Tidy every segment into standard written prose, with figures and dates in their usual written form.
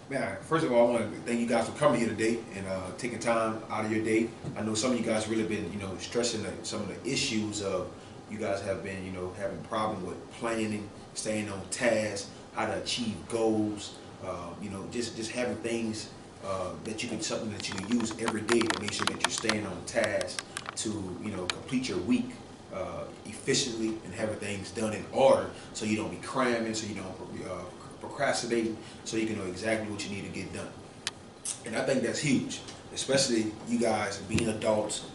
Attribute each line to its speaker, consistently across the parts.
Speaker 1: Man, first of all, I want to thank you guys for coming here today and taking time out of your day. I know some of you guys really been, stressing some of the issues of you guys have been, having problem with planning, staying on task, how to achieve goals. Just having things that you can something that you can use every day to make sure that you're staying on task to, complete your week efficiently and having things done in order, so you don't be cramming, so you don't procrastinating, so you can know exactly what you need to get done. And I think that's huge, especially you guys being adults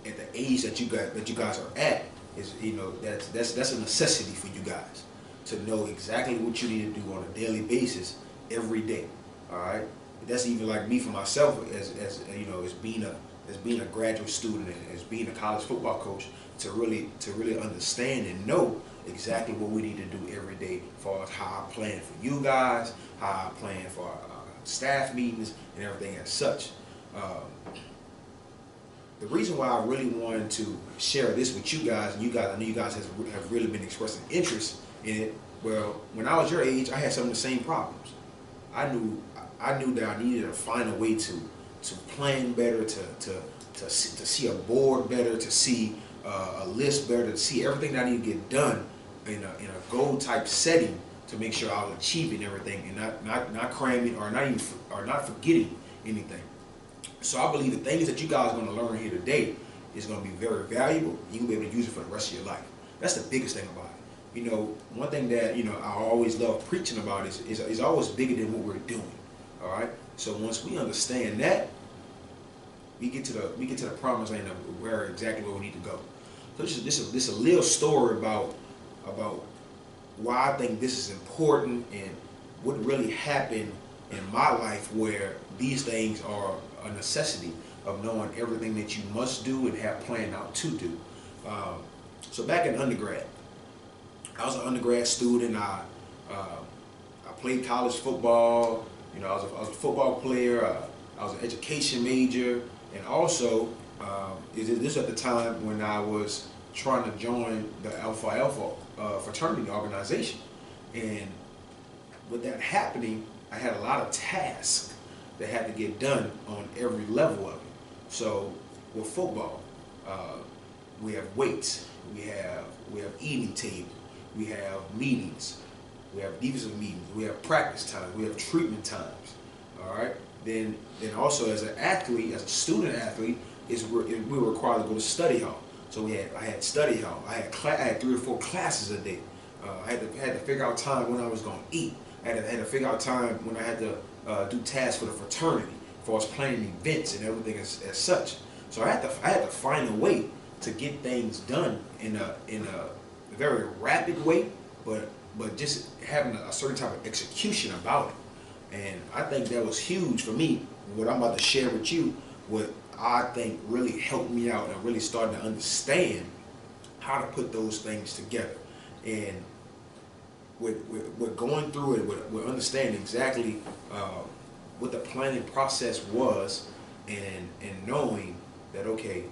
Speaker 1: at the age that you guys are at. Is that's a necessity for you guys to know exactly what you need to do on a daily basis every day. All right, that's even like me for myself as being a graduate student and as being a college football coach, to really understand and know exactly what we need to do every day, as far as how I plan for you guys, how I plan for staff meetings and everything as such. The reason why I really wanted to share this with you guys, and I know you guys have really been expressing interest in it. Well, when I was your age, I had some of the same problems. I knew that I needed to find a way to plan better, to see a board better, to see a list better, to see everything that I need to get done in a goal type setting, to make sure I was achieving everything and not cramming or not forgetting anything. So I believe the things that you guys are going to learn here today is going to be very valuable. You can be able to use it for the rest of your life. That's the biggest thing about it. One thing that I always love preaching about is always bigger than what we're doing. All right. So once we understand that, we get to the promised land of where exactly where we need to go. So this is a little story about why I think this is important and what really happened in my life, where these things are a necessity of knowing everything that you must do and have planned out to do. So back in undergrad, I was an undergrad student. I played college football. I was a football player. I was an education major, and also this was at the time when I was trying to join the Alpha Alpha fraternity organization. And with that happening, I had a lot of tasks that had to get done on every level of it. So with football, we have weights, we have eating table, we have meetings, we have defensive meetings, we have practice times, we have treatment times. All right. Then also as an athlete, as a student athlete, we were required to go to study hall. So I had study hall. I had 3 or 4 classes a day. I had to figure out time when I was going to eat. I had to figure out time when I had to do tasks for the fraternity, as far as planning events and everything as such. So I had to find a way to get things done in a very rapid way, but just having a certain type of execution about it. And I think that was huge for me. What I'm about to share with you, what I think really helped me out and really starting to understand how to put those things together. And with going through it, with understanding exactly what the planning process was, and knowing that, okay,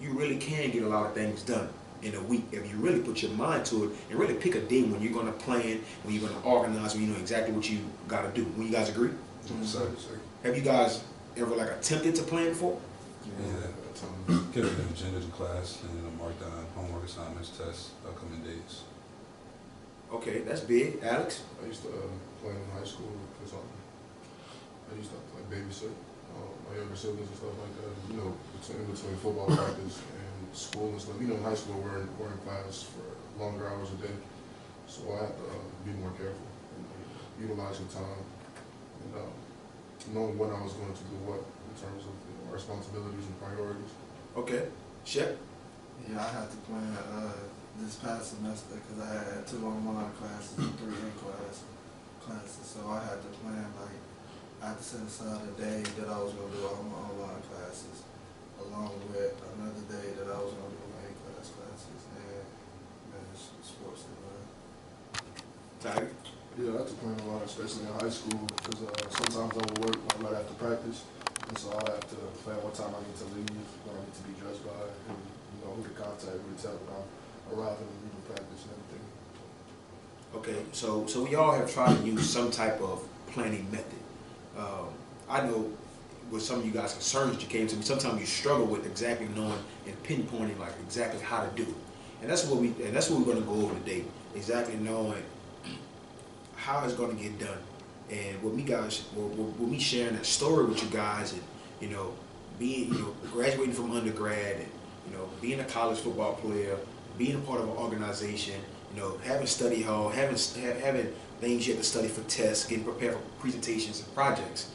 Speaker 1: you really can get a lot of things done in a week if you really put your mind to it and really pick a day when you're going to plan, when you're going to organize, when you know exactly what you got to do. When you guys agree?
Speaker 2: Sir.
Speaker 1: Have you guys ever attempted to plan before?
Speaker 2: Yeah. Get an agenda to class and then mark down homework assignments, tests, upcoming dates.
Speaker 1: Okay, that's big. Alex?
Speaker 3: I used to play in high school because I used to like babysit my younger siblings and stuff like that. In between football practice and school and stuff. In high school we're in class for longer hours a day, so I have to be more careful and utilize the time and knowing when I was going to do what in terms of responsibilities and priorities.
Speaker 1: Okay. Shep?
Speaker 4: Yeah, I had to plan this past semester because I had 2 online classes and 3 classes. So I had to plan, I had to set aside a day that I was going to do all my online classes, along with another day that I was going to do my A-class classes and sports and
Speaker 1: Tiger?
Speaker 3: Yeah, I had to plan a lot, especially in high school, because sometimes I would work right after practice, and so I have to plan what time I need to leave, when I need to be dressed by, and who to contact, who to tell when I'm arriving and leaving practice and everything.
Speaker 1: Okay, so we all have tried to use some type of planning method. I know with some of you guys' concerns that you came to me, sometimes you struggle with exactly knowing and pinpointing like exactly how to do it. And that's what we're going to go over today. Exactly knowing how it's going to get done. And with me sharing that story with you guys, and being graduating from undergrad, and being a college football player, being a part of an organization, having study hall, having things you have to study for tests, getting prepared for presentations and projects.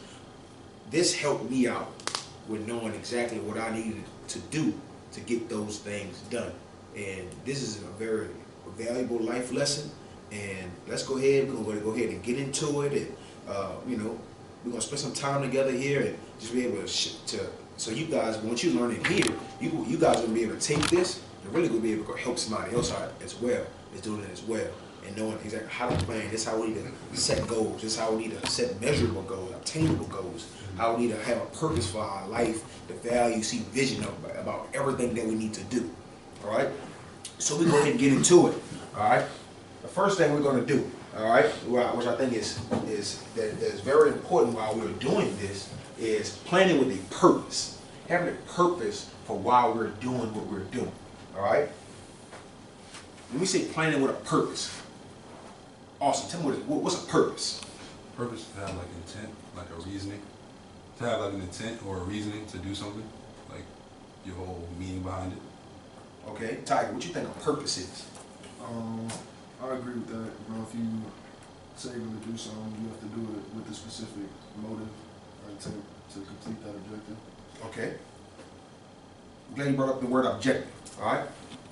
Speaker 1: This helped me out with knowing exactly what I needed to do to get those things done. And this is a very valuable life lesson. And let's go ahead. We're going to go ahead and get into it. And we're going to spend some time together here and just be able to so you guys, once you learn it here, you guys are going to be able to take this and really going to be able to help somebody else out as well, is doing it as well. And knowing exactly how to plan. This is how we need to set goals. This is how we need to set measurable goals, obtainable goals. How we need to have a purpose for our life, the value, see vision about everything that we need to do. All right? So we go ahead and get into it. All right? The first thing we're going to do, all right, which I think is very important while we're doing this, is planning with a purpose. Having a purpose for why we're doing what we're doing. All right? When we say planning with a purpose, Austin, tell me what's a purpose?
Speaker 2: Purpose is to have like intent, like a reasoning. To have like an intent or a reasoning to do something, like your whole meaning behind it.
Speaker 1: Okay, Tiger, what you think a purpose is?
Speaker 3: I agree with that. If you say you're going to do something, you have to do it with a specific motive or intent to complete that objective.
Speaker 1: Okay. I'm glad you brought up the word objective. All right.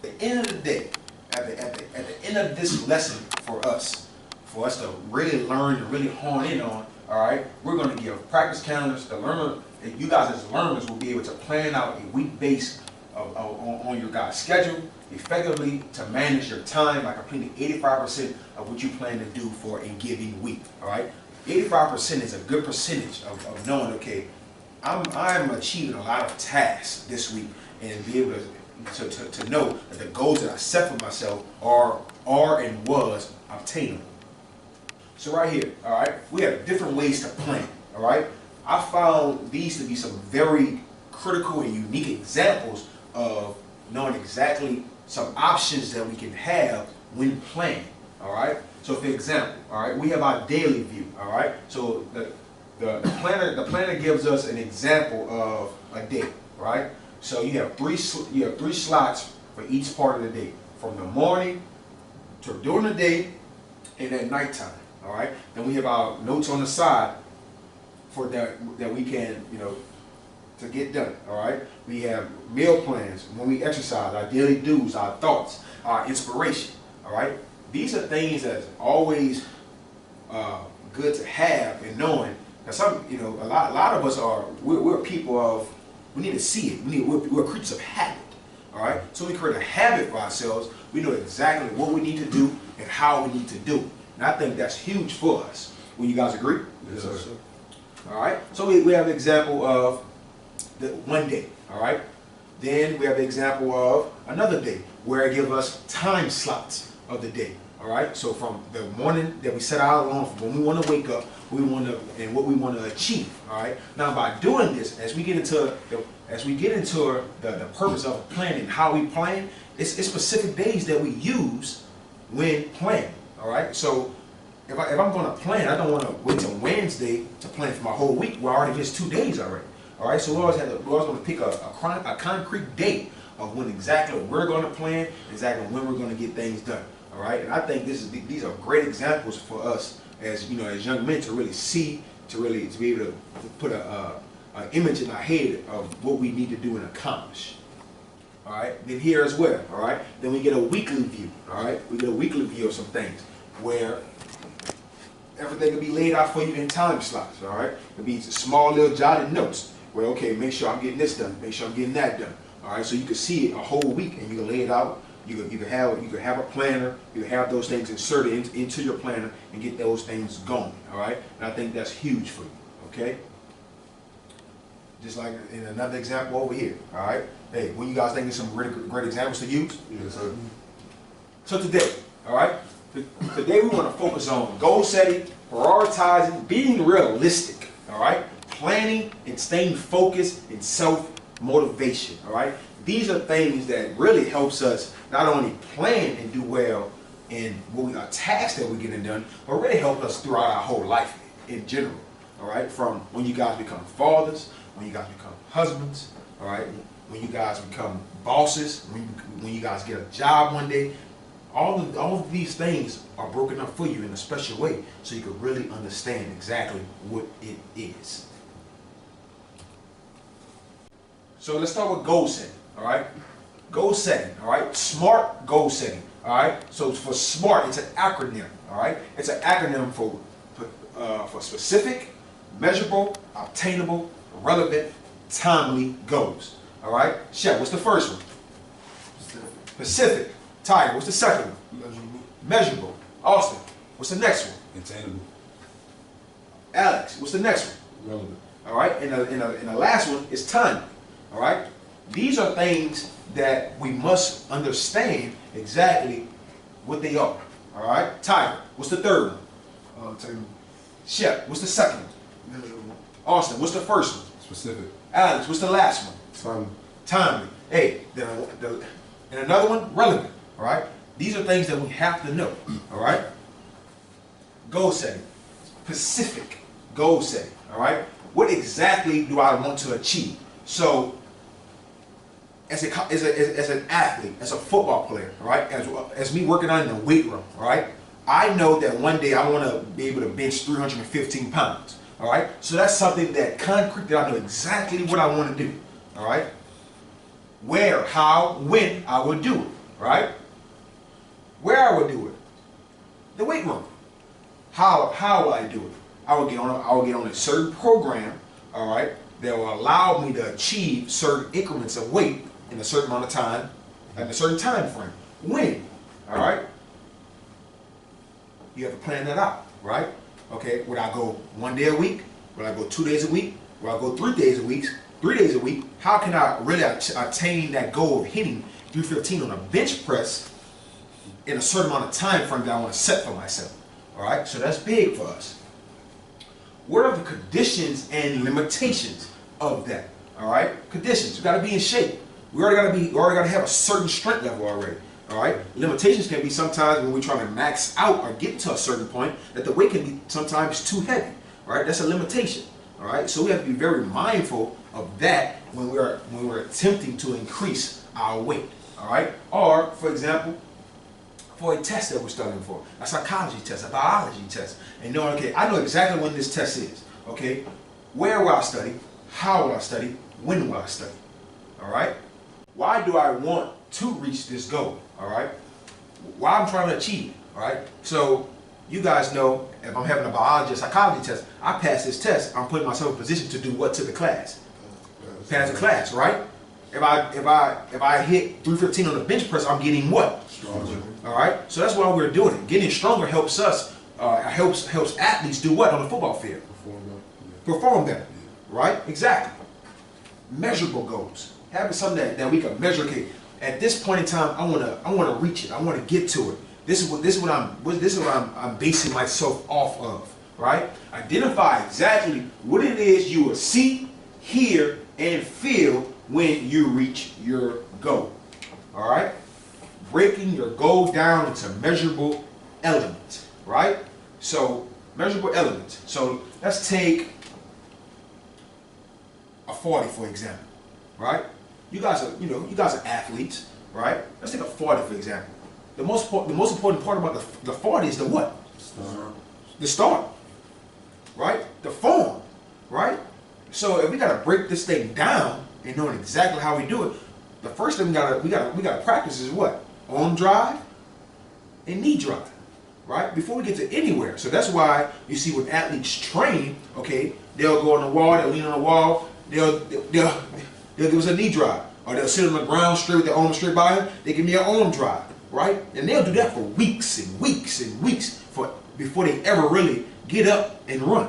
Speaker 1: At the end of the day, at the end of this lesson for us to really learn and really hone in on, all right, we're going to give practice calendars. The learner, you guys as learners will be able to plan out a week based on your guys' schedule effectively to manage your time by completing 85% of what you plan to do for a given week. All right, 85% is a good percentage of knowing, okay, I'm achieving a lot of tasks this week, and be able to know that the goals that I set for myself are and was obtainable. So right here, all right, we have different ways to plan. All right, I found these to be some very critical and unique examples of knowing exactly some options that we can have when planning. All right. So for example, all right, we have our daily view. All right. So the planner gives us an example of a day. Right. So you have three slots for each part of the day, from the morning to during the day and at nighttime. All right. Then we have our notes on the side for that we can to get done. All right. We have meal plans when we exercise, our daily do's, our thoughts, our inspiration. All right. These are things that's always good to have and knowing. Because a lot of us we're people of, we need to see it. We're creatures of habit. All right. So we create a habit for ourselves. We know exactly what we need to do and how we need to do it. And I think that's huge for us. Will you guys agree?
Speaker 2: Yes, sir.
Speaker 1: All right. So we have an example of the one day. All right. Then we have the example of another day where it gives us time slots of the day. All right. So from the morning that we set our alarm for when we want to wake up, what we want to achieve. All right. Now by doing this, as we get into the purpose of planning, how we plan, it's specific days that we use when planning. All right. So if I'm going to plan, I don't want to wait till Wednesday to plan for my whole week. We're already just 2 days already. All right. So we always going to pick a concrete date of when exactly we're going to plan, exactly when we're going to get things done. All right. And I think these are great examples for us as young men to really see, to be able to put an image in our head of what we need to do and accomplish. All right. Then here as well. All right. Then we get a weekly view. All right. We get a weekly view of some things where everything will be laid out for you in time slots. All right. It'll be small little jotted notes where, okay, make sure I'm getting this done. Make sure I'm getting that done. All right. So you can see it a whole week and you can lay it out. You can have a planner. You can have those things inserted into your planner and get those things going. All right. And I think that's huge for you. Okay. Just like in another example over here. All right. Hey, what you guys think is some really great examples to use?
Speaker 3: Yes, sir.
Speaker 1: So today, all right, Today we want to focus on goal setting, prioritizing, being realistic, all right? Planning and staying focused and self-motivation, all right? These are things that really helps us not only plan and do well in what we are tasks that we're getting done, but really help us throughout our whole life in general, all right? From when you guys become fathers, when you guys become husbands, all right? When you guys become bosses, when you guys get a job one day, all of these things are broken up for you in a special way so you can really understand exactly what it is. So let's start with goal setting, all right? Goal setting, all right? SMART goal setting, all right? So for SMART, it's an acronym, all right? It's an acronym for specific, measurable, obtainable, relevant, timely goals, all right? Shep, what's the first one? Specific. Tiger, what's the second one?
Speaker 3: Measurable.
Speaker 1: Measurable. Austin, what's the next one?
Speaker 2: Attainable.
Speaker 1: Alex, what's the next one?
Speaker 3: Relevant.
Speaker 1: All right, and the last one is timely. All right, these are things that we must understand exactly what they are. All right, Tiger, what's the third one?
Speaker 3: Attainable.
Speaker 1: Shep, what's the second one?
Speaker 4: Measurable.
Speaker 1: Austin, what's the first one?
Speaker 2: Specific.
Speaker 1: Alex, what's the last one?
Speaker 3: Timely.
Speaker 1: Timely. Hey, and another one, relevant. All right, these are things that we have to know. All right, goal setting, specific goal setting. All right, what exactly do I want to achieve? So, as an athlete, as a football player, all right, as me working on in the weight room, all right, I know that one day I want to be able to bench 315 pounds. All right, so that's something that concrete that I know exactly what I want to do. All right, where, how, when I would do it. Right, where I would do it, the weight room. How will I do it? I will get on a certain program, all right, that will allow me to achieve certain increments of weight in a certain amount of time, in a certain time frame. When? All right? You have to plan that out, right? Okay, would I go 1 day a week? Would I go 2 days a week? Would I go 3 days a week? 3 days a week? How can I really attain that goal of hitting 315 on a bench press in a certain amount of time frame that I want to set for myself? All right, so that's big for us. What are the conditions and limitations of that? All right, conditions. You got to be in shape. We already got to have a certain strength level already. All right, limitations can be sometimes when we're trying to max out or get to a certain point that the weight can be sometimes too heavy. All right, that's a limitation. All right, so we have to be very mindful of that when we're attempting to increase our weight. All right, or for example, for a test that we're studying for, a psychology test, a biology test, and knowing, okay, I know exactly when this test is. Okay, where will I study? How will I study? When will I study? All right, why do I want to reach this goal? All right, why I'm trying to achieve it. All right, so you guys know if I'm having a biology or psychology test, I pass this test, I'm putting myself in a position to do what to the class? Pass the class, right? If I hit 315 on the bench press, I'm getting what?
Speaker 3: Stronger.
Speaker 1: All right, so that's why we're doing it. Getting stronger helps us, helps athletes do what on the football field? Perform better, right? Exactly. Measurable goals. Having something that we can measure. Okay, at this point in time, I wanna reach it. I wanna get to it. This is what I'm basing myself off of. Right? Identify exactly what it is you will see, hear, and feel when you reach your goal. All right? Breaking your goal down into measurable elements. Right? So measurable elements. So let's take a 40 for example. Right? You guys are athletes, right? Let's take a 40 for example. The most important part about the 40 is the what? The start, right? The form, right? So if we gotta break this thing down and knowing exactly how we do it, the first thing we gotta practice is what? Arm drive and knee drive, right? Before we get to anywhere. So that's why you see when athletes train, okay, they'll go on the wall, they'll lean on the wall, they'll give us a knee drive, or they'll sit on the ground straight with their arm straight by them. They give me an arm drive, right? And they'll do that for weeks and weeks and weeks before they ever really get up and run.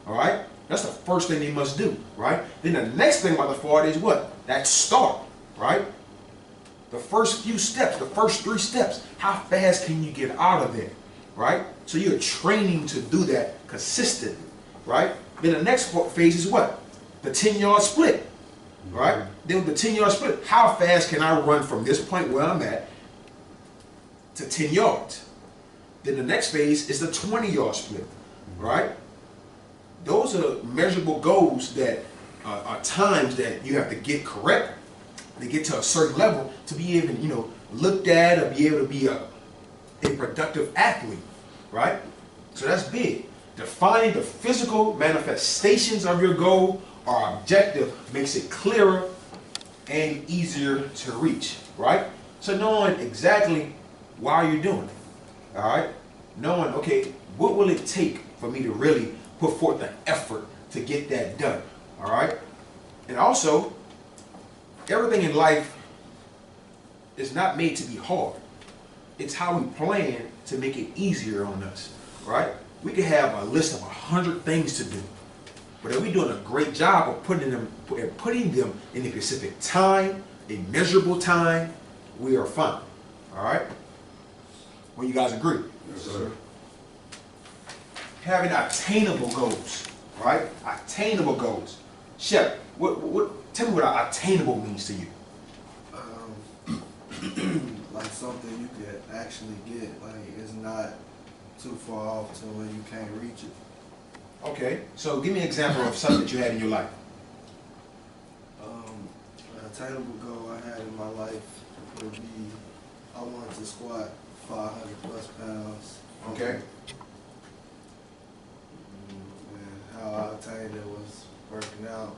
Speaker 1: All right, that's the first thing they must do, right? Then the next thing about the 40 is what? That start, right? the first few steps, the first 3 steps, how fast can you get out of there, right? So you're training to do that consistently, right? Then the next phase is what? The 10-yard split, right? Then with the 10-yard split, how fast can I run from this point where I'm at to 10 yards? Then the next phase is the 20-yard split, right? Those are measurable goals that are times that you have to get correct to get to a certain level to be even, looked at or be able to be a productive athlete, right? So that's big. Defining the physical manifestations of your goal or objective makes it clearer and easier to reach, right? So knowing exactly why you're doing it, all right? Knowing, okay, what will it take for me to really put forth the effort to get that done, all right? And also, everything in life is not made to be hard. It's how we plan to make it easier on us, right? We could have a list of 100 things to do, but if we're doing a great job of putting them in a specific time, a measurable time, we are fine, all right? Well, you guys agree?
Speaker 3: Yes, sir.
Speaker 1: Having attainable goals, right? Attainable goals. Shep, tell me what attainable means to you.
Speaker 4: Like something you could actually get, like it's not too far off to where you can't reach it.
Speaker 1: Okay, so give me an example of something that you had in your life.
Speaker 4: An attainable goal I had in my life would be I wanted to squat 500 plus pounds.
Speaker 1: Okay.
Speaker 4: And how I attained it was working out.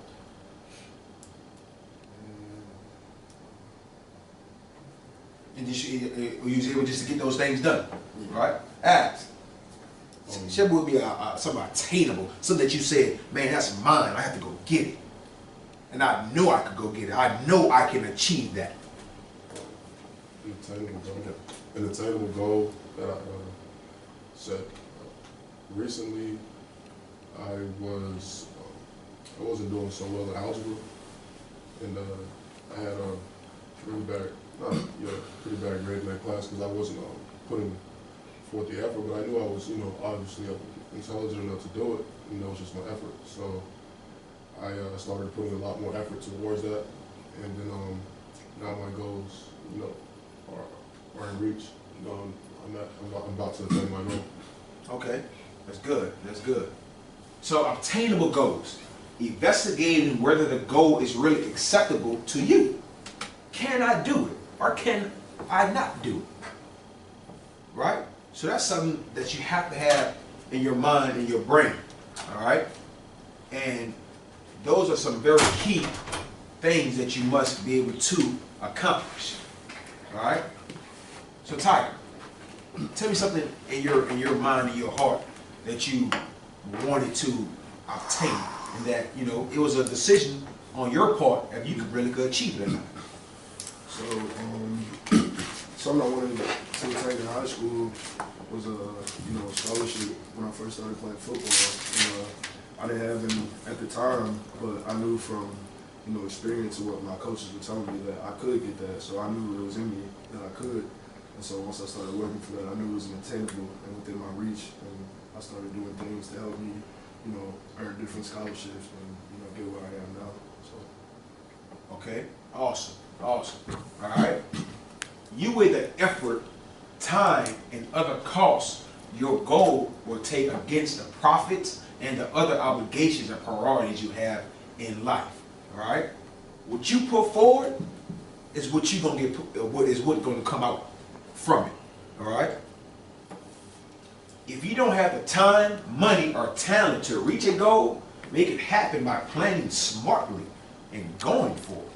Speaker 1: And you was able just to get those things done, right? Ask. Shep would be something attainable, something that you said, man, that's mine. I have to go get it, and I know I could go get it. I know I can achieve that.
Speaker 3: An attainable goal that I set. Recently, I wasn't doing so well in algebra, and I had a pretty bad grade in that class because I wasn't putting forth the effort. But I knew I was, obviously intelligent enough to do it. It was just my effort. So I started putting a lot more effort towards that, and then now my goals, are in reach. I'm about to attain my goal.
Speaker 1: Okay, that's good. That's good. So obtainable goals. Investigating whether the goal is really acceptable to you. Can I do it or can I not do it? Right? So that's something that you have to have in your mind and your brain. All right? And those are some very key things that you must be able to accomplish. All right? So Tiger, tell me something in your mind and your heart that you wanted to obtain, and that it was a decision on your part if you could achieve it or not.
Speaker 3: So, something I wanted to attain in high school was a scholarship when I first started playing football. I didn't have any at the time, but I knew from experience and what my coaches were telling me that I could get that. So I knew it was in me that I could. And so once I started working for that, I knew it was attainable and within my reach. And I started doing things to help me, earn different scholarships and get where I am now. So.
Speaker 1: Okay, awesome. All right. You weigh the effort, time, and other costs your goal will take against the profits and the other obligations and priorities you have in life. All right. What you put forward is what you're gonna get. What's going to come out from it. All right. If you don't have the time, money, or talent to reach a goal, make it happen by planning smartly and going for it.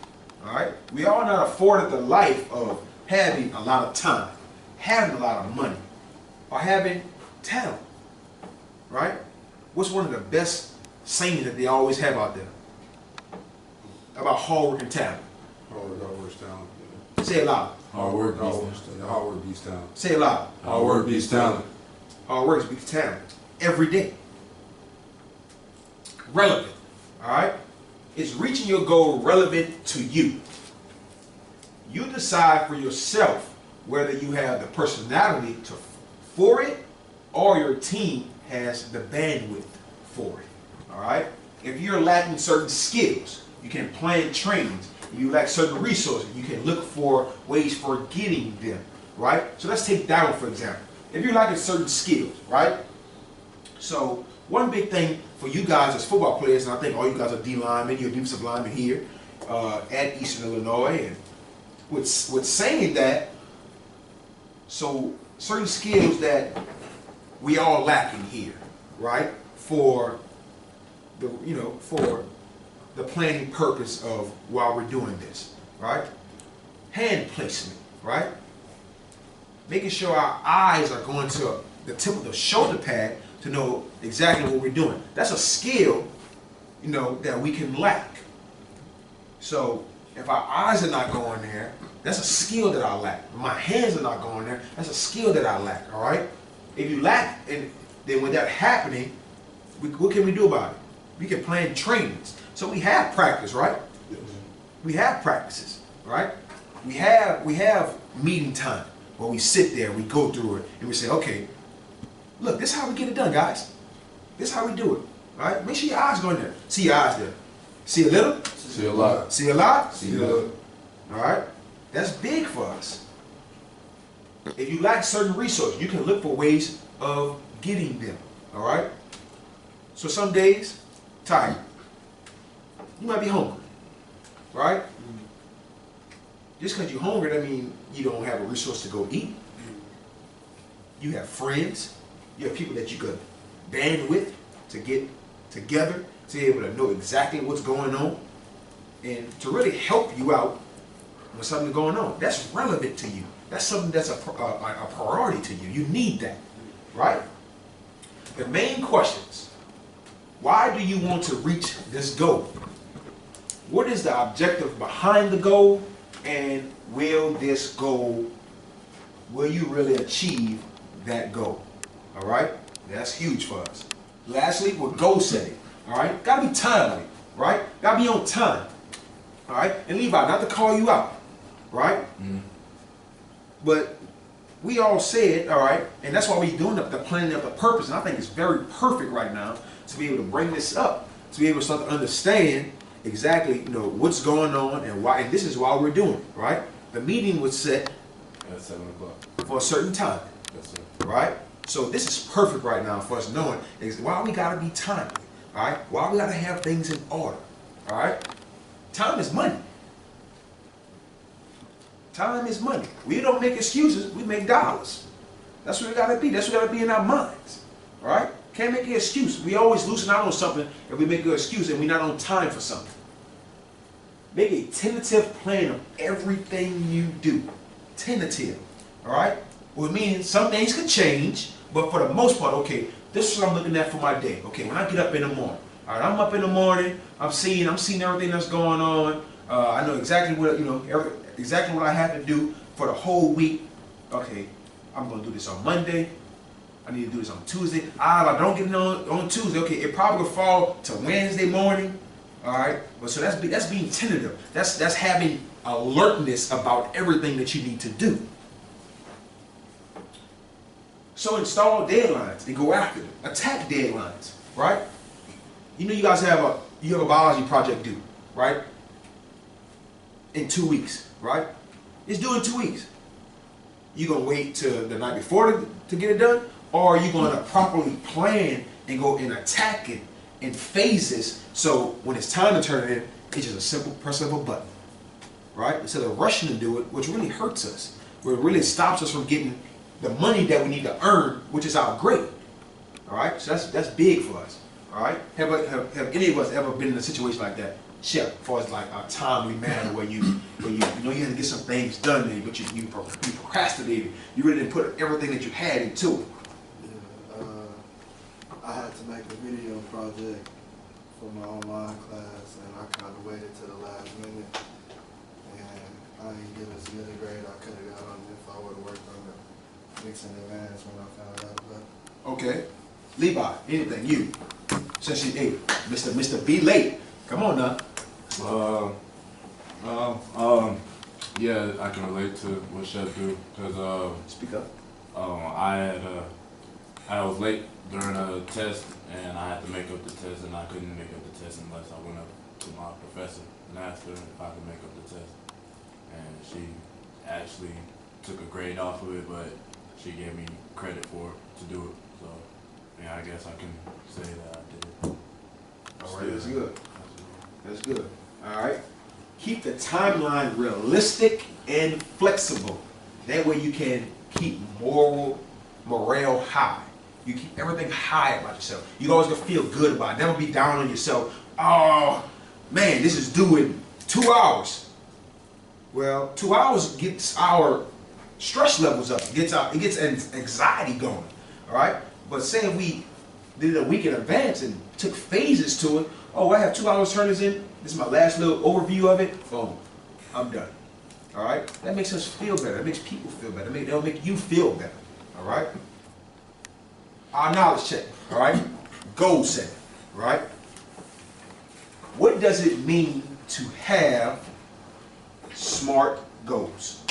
Speaker 1: All right. We are not afforded the life of having a lot of time, having a lot of money, or having talent. Right? What's one of the best sayings that they always have out there about hard work and talent?
Speaker 2: Hard work, talent.
Speaker 1: Say it loud.
Speaker 2: Hard work beats talent.
Speaker 1: Say it loud.
Speaker 2: Hard work beats talent.
Speaker 1: Hard work beats talent. Every day. Relevant. All right? Is reaching your goal relevant to you? You decide for yourself whether you have the personality for it or your team has the bandwidth for it. All right? If you're lacking certain skills, you can plan trainings. If you lack certain resources, you can look for ways for getting them. Right? So let's take that one for example. If you're lacking certain skills, right? So one big thing for you guys as football players, and I think all you guys are D linemen, you're defensive linemen here at Eastern Illinois, and with saying that, so certain skills that we all lacking here, right? For the for the planning purpose of while we're doing this, right? Hand placement, right? Making sure our eyes are going to the tip of the shoulder pad to know exactly what we're doing. That's a skill, that we can lack. So if our eyes are not going there, that's a skill that I lack. If my hands are not going there, that's a skill that I lack, all right? If you lack, and then with that happening, what can we do about it? We can plan trainings. So we have practice, right? We have practices, right? We have meeting time where we sit there, we go through it, and we say, okay, look, this is how we get it done, guys. This is how we do it, all right? Make sure your eyes go in there. See your eyes there. See a little?
Speaker 3: See a lot.
Speaker 1: See a lot?
Speaker 3: See a little.
Speaker 1: All right? That's big for us. If you lack certain resources, you can look for ways of getting them, all right? So some days, tired. You might be hungry, right? Just because you're hungry doesn't mean you don't have a resource to go eat. You have friends. You have people that you could band with to get together to be able to know exactly what's going on and to really help you out when something's going on. That's relevant to you. That's something that's a priority to you. You need that, right? The main questions. Why do you want to reach this goal? What is the objective behind the goal? And will you really achieve that goal? All right? That's huge for us. Lastly, with goal setting. All right? Gotta be timely, right? Gotta be on time. All right? And Levi, not to call you out, right? Mm-hmm. But we all said, all right, and that's why we're doing the planning of the purpose, and I think it's very perfect right now to be able to bring this up, to be able to start to understand exactly, what's going on and why, and this is why we're doing it, right? The meeting was set
Speaker 3: at 7 o'clock
Speaker 1: for a certain time,
Speaker 3: yes, sir.
Speaker 1: Right? So this is perfect right now for us knowing why we gotta be timely, all right? Why we gotta have things in order, all right? Time is money. Time is money. We don't make excuses, we make dollars. That's what it gotta be. That's what gotta be in our minds, all right? Can't make an excuse. We always loosen out on something if we make an excuse and we're not on time for something. Make a tentative plan of everything you do. Tentative, all right? Well, it means some things could change, but for the most part, okay, this is what I'm looking at for my day. Okay, when I get up in the morning, all right, I'm up in the morning, I'm seeing everything that's going on. I know exactly what, exactly what I have to do for the whole week. Okay, I'm gonna do this on Monday. I need to do this on Tuesday. If I don't get it on Tuesday, okay, it probably will fall to Wednesday morning. All right, but so that's being tentative. That's having alertness about everything that you need to do. So install deadlines and go after them. Attack deadlines, right? You guys have a biology project due, right? In 2 weeks, right? It's due in 2 weeks. You gonna wait till the night before to get it done, or are you gonna properly plan and go and attack it in phases? So when it's time to turn it in, it's just a simple press of a button, right? Instead of rushing to do it, which really hurts us, where it really stops us from getting the money that we need to earn, which is our grade. All right, so that's big for us. All right, have any of us ever been in a situation like that? Shep, as far as like a timely manner where you had to get some things done, but you procrastinated. You really didn't put everything that you had into it.
Speaker 4: Yeah, I had to make a video project for my online class, and I kind of waited to the last minute, and I didn't get as good a grade I could have got on it if I would have worked on the mix in advance when I found out about it.
Speaker 1: Okay, Levi, anything you? Since you ate, Mr. B late. Come on now.
Speaker 5: Yeah, I can relate to what Chef do because
Speaker 1: Speak up.
Speaker 5: I was late during a test and I had to make up the test and I couldn't make up the test unless I went up to my professor and asked her if I could make up the test. And she actually took a grade off of it, but she gave me credit for it to do it. So yeah, I guess I can say that I did it.
Speaker 1: All right, that's good. That's good. All right. Keep the timeline realistic and flexible. That way you can keep morale high. You keep everything high about yourself. You always gonna feel good about it. Never be down on yourself. Oh man, this is due in 2 hours. Well, 2 hours gets our stress levels up. It gets anxiety going. All right. But say we did it a week in advance and took phases to it. Oh, I have 2 hours to turn this in. This is my last little overview of it. Boom, I'm done. All right. That makes us feel better. It makes people feel better. It'll make you feel better. All right. Our knowledge check. All right. Goal setting. All right. What does it mean to have SMART goals?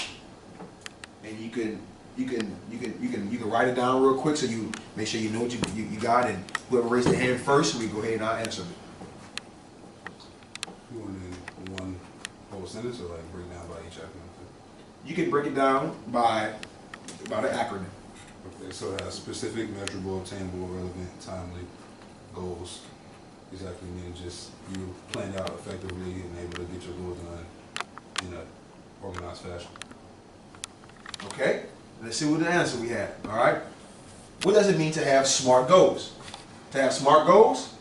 Speaker 1: And you can write it down real quick so you make sure you know what you got, and whoever raised their hand first, we go ahead and I'll answer it.
Speaker 2: You want it in one whole sentence or like break down by each acronym?
Speaker 1: You can break it down by the acronym.
Speaker 2: Okay, so it has specific, measurable, obtainable, relevant, timely goals. Exactly, meaning just you planned out effectively and able to get your goals done in an organized fashion.
Speaker 1: Okay, let's see what the answer we have. All right, what does it mean to have SMART goals? To have SMART goals,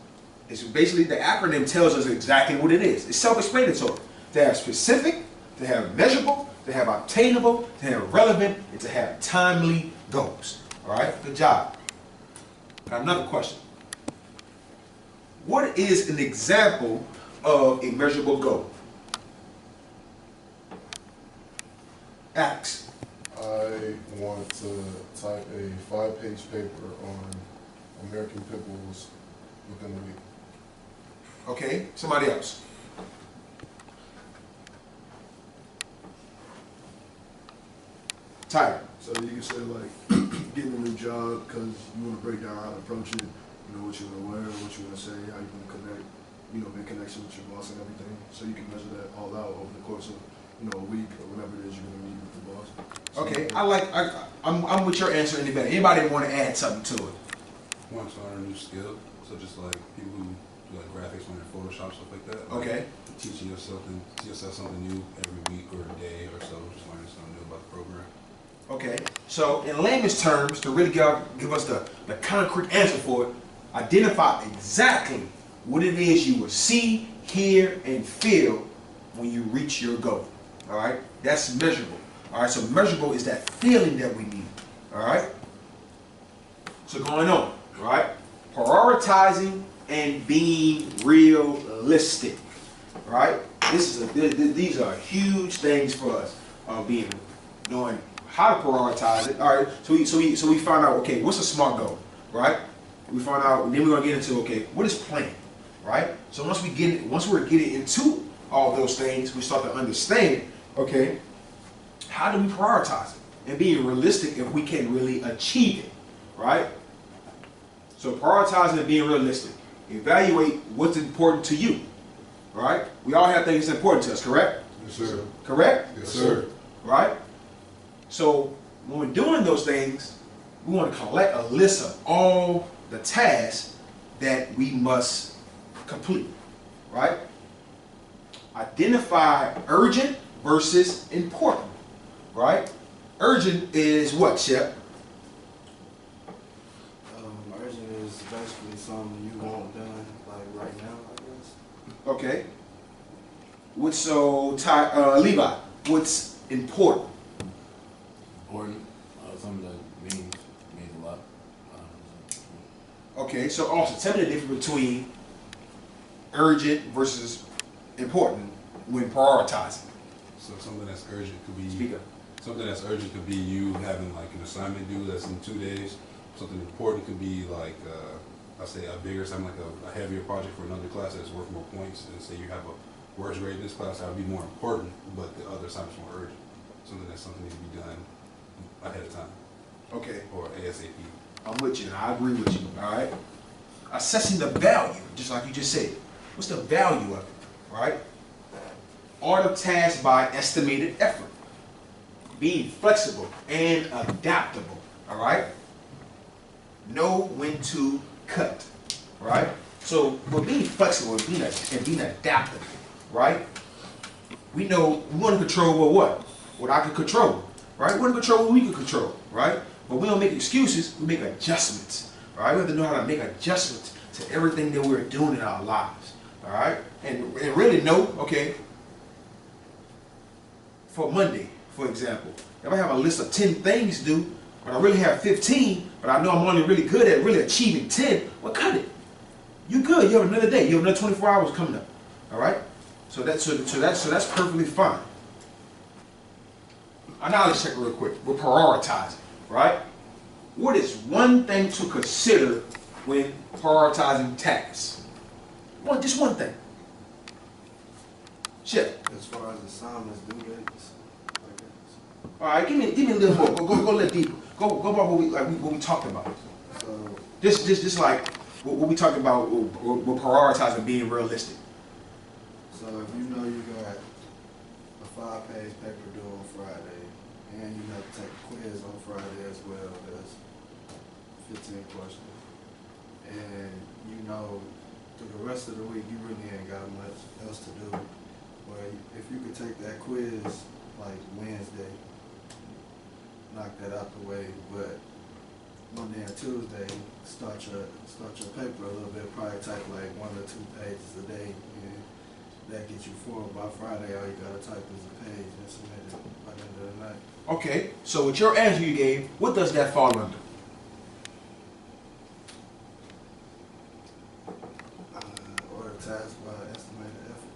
Speaker 1: it's basically the acronym tells us exactly what it is. It's self-explanatory. To have specific, to have measurable, to have obtainable, to have relevant, and to have timely goals. All right, good job. Got another question. What is an example of a measurable goal? Alex.
Speaker 3: I want to type a 5-page paper on American pit bulls within a week.
Speaker 1: Okay, somebody else. Tyler.
Speaker 6: So you can say like getting a new job because you want to break down how to approach it, you know, what you want to wear, what you want to say, how you want to connect, you know, make connection with your boss and everything. So you can measure that all out over the course of, you know, a week or whatever it is you're going to meet with the boss. So,
Speaker 1: Okay, I'm with your answer any better. Anybody want to add something to it?
Speaker 2: Want to learn a new skill, so just like people who do like graphics on their Photoshop, stuff like that. Like
Speaker 1: Okay.
Speaker 2: teaching yourself something new every week or a day or so, just learning something new about the program.
Speaker 1: Okay, so in layman's terms, to really give us the concrete answer for it, identify exactly what it is you will see, hear, and feel when you reach your goal. All right, that's measurable. All right, so measurable is that feeling that we need. All right, so going on, all right, prioritizing and being realistic. All right, these are huge things for us. Knowing how to prioritize it. All right, so we find out, okay, what's a SMART goal, right? We find out, and then we're gonna get into, okay, what is plan, right? So once we're getting into all those things, we start to understand, okay, how do we prioritize it and being realistic if we can really achieve it, right? So prioritizing and being realistic. Evaluate what's important to you, right? We all have things that's important to us, correct?
Speaker 3: Yes, sir.
Speaker 1: Correct?
Speaker 3: Yes, sir.
Speaker 1: Right? So when we're doing those things, we want to collect a list of all the tasks that we must complete, right? Identify urgent versus important, right? Urgent is what, Shep?
Speaker 4: Urgent is basically something you want done like right now, I guess.
Speaker 1: Okay. Levi, what's important?
Speaker 5: Important, something that means a lot.
Speaker 1: Okay, so also tell me the difference between urgent versus important when prioritizing.
Speaker 2: So something that's urgent could be
Speaker 1: Speak up.
Speaker 2: something that's urgent could be you having like an assignment due that's in 2 days. Something important could be like I say a bigger assignment, like a heavier project for another class that's worth more points. And say you have worst grade in this class, that would be more important, but the other assignments more urgent. Something needs to be done ahead of time
Speaker 1: Okay,
Speaker 2: or ASAP.
Speaker 1: I'm with you, and I agree with you, all right? Assessing the value, just like you just said. What's the value of it, right? Order tasks by estimated effort. Being flexible and adaptable, all right? Know when to cut, right? So we're being flexible and being adaptable, right? We know we want to control what I can control, right? We want to control what we can control, right? But we don't make excuses, we make adjustments, all right? We have to know how to make adjustments to everything that we're doing in our lives, all right? And really know, okay, for Monday, for example, if I have a list of 10 things to do, but I really have 15, but I know I'm only really good at really achieving 10, well, cut it. You good, you have another day, you have another 24 hours coming up, all right? So that's perfectly fine. A knowledge check real quick. We're prioritizing, right? What is one thing to consider when prioritizing tasks? Just one thing. Chip.
Speaker 4: As far as assignments, due dates, like that.
Speaker 1: All right, give me a little more. Go a little deeper. Go about what we talked about.
Speaker 4: So,
Speaker 1: Just like what we talked about. We're prioritizing being realistic.
Speaker 4: so if you know you got a 5-page paper due on Friday, and you have to take a quiz on Friday as well, that's 15 questions, and you know through the rest of the week you really ain't got much else to do. But if you could take that quiz like Wednesday, knock that out the way, but Monday and Tuesday, start your paper a little bit, probably type like 1 or 2 pages a day, and that gets you forward. By Friday, all you gotta type is a page and submit it by the end of the night.
Speaker 1: Okay. So with your answer you gave, what does that fall under?
Speaker 4: Order tasks by estimated effort.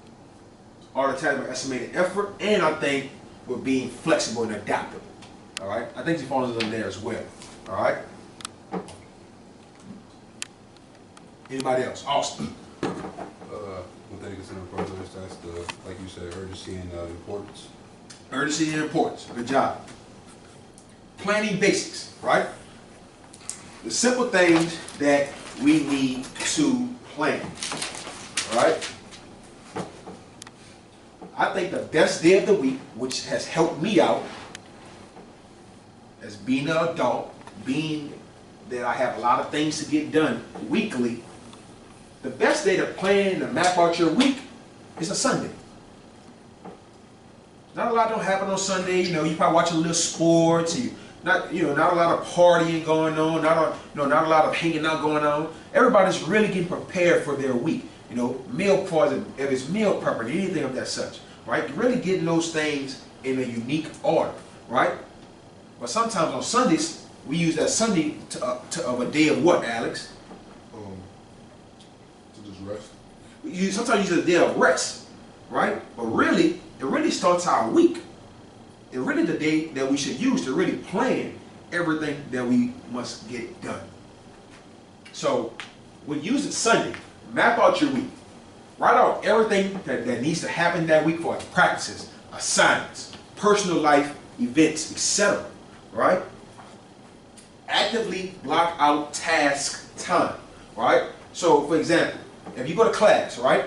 Speaker 1: All the time estimated effort, and I think we're being flexible and adaptable. All right. I think it falls under there as well. All right. Anybody else? Austin.
Speaker 2: One thing to consider in process, that's the, like you said, urgency and importance.
Speaker 1: Urgency and importance. Good job. Planning basics, right? The simple things that we need to plan, right? I think the best day of the week, which has helped me out as being an adult, being that I have a lot of things to get done weekly, the best day to plan and to map out your week is a Sunday. Not a lot don't happen on Sunday. You know, you probably watch a little sports. Not a lot of partying going on. Not a lot of hanging out going on. Everybody's really getting prepared for their week. You know, meal parties, if it's meal prepping, anything of that such, right? Really getting those things in a unique order, right? But sometimes on Sundays we use that Sunday of a day of what, Alex?
Speaker 3: To just rest.
Speaker 1: You sometimes use a day of rest, right? But really, it really starts our week. It's really the day that we should use to really plan everything that we must get done. So, when you use it Sunday, map out your week. Write out everything that needs to happen that week for practices, assignments, personal life, events, etc. Right? Actively block out task time. Right? So, for example, if you go to class, right?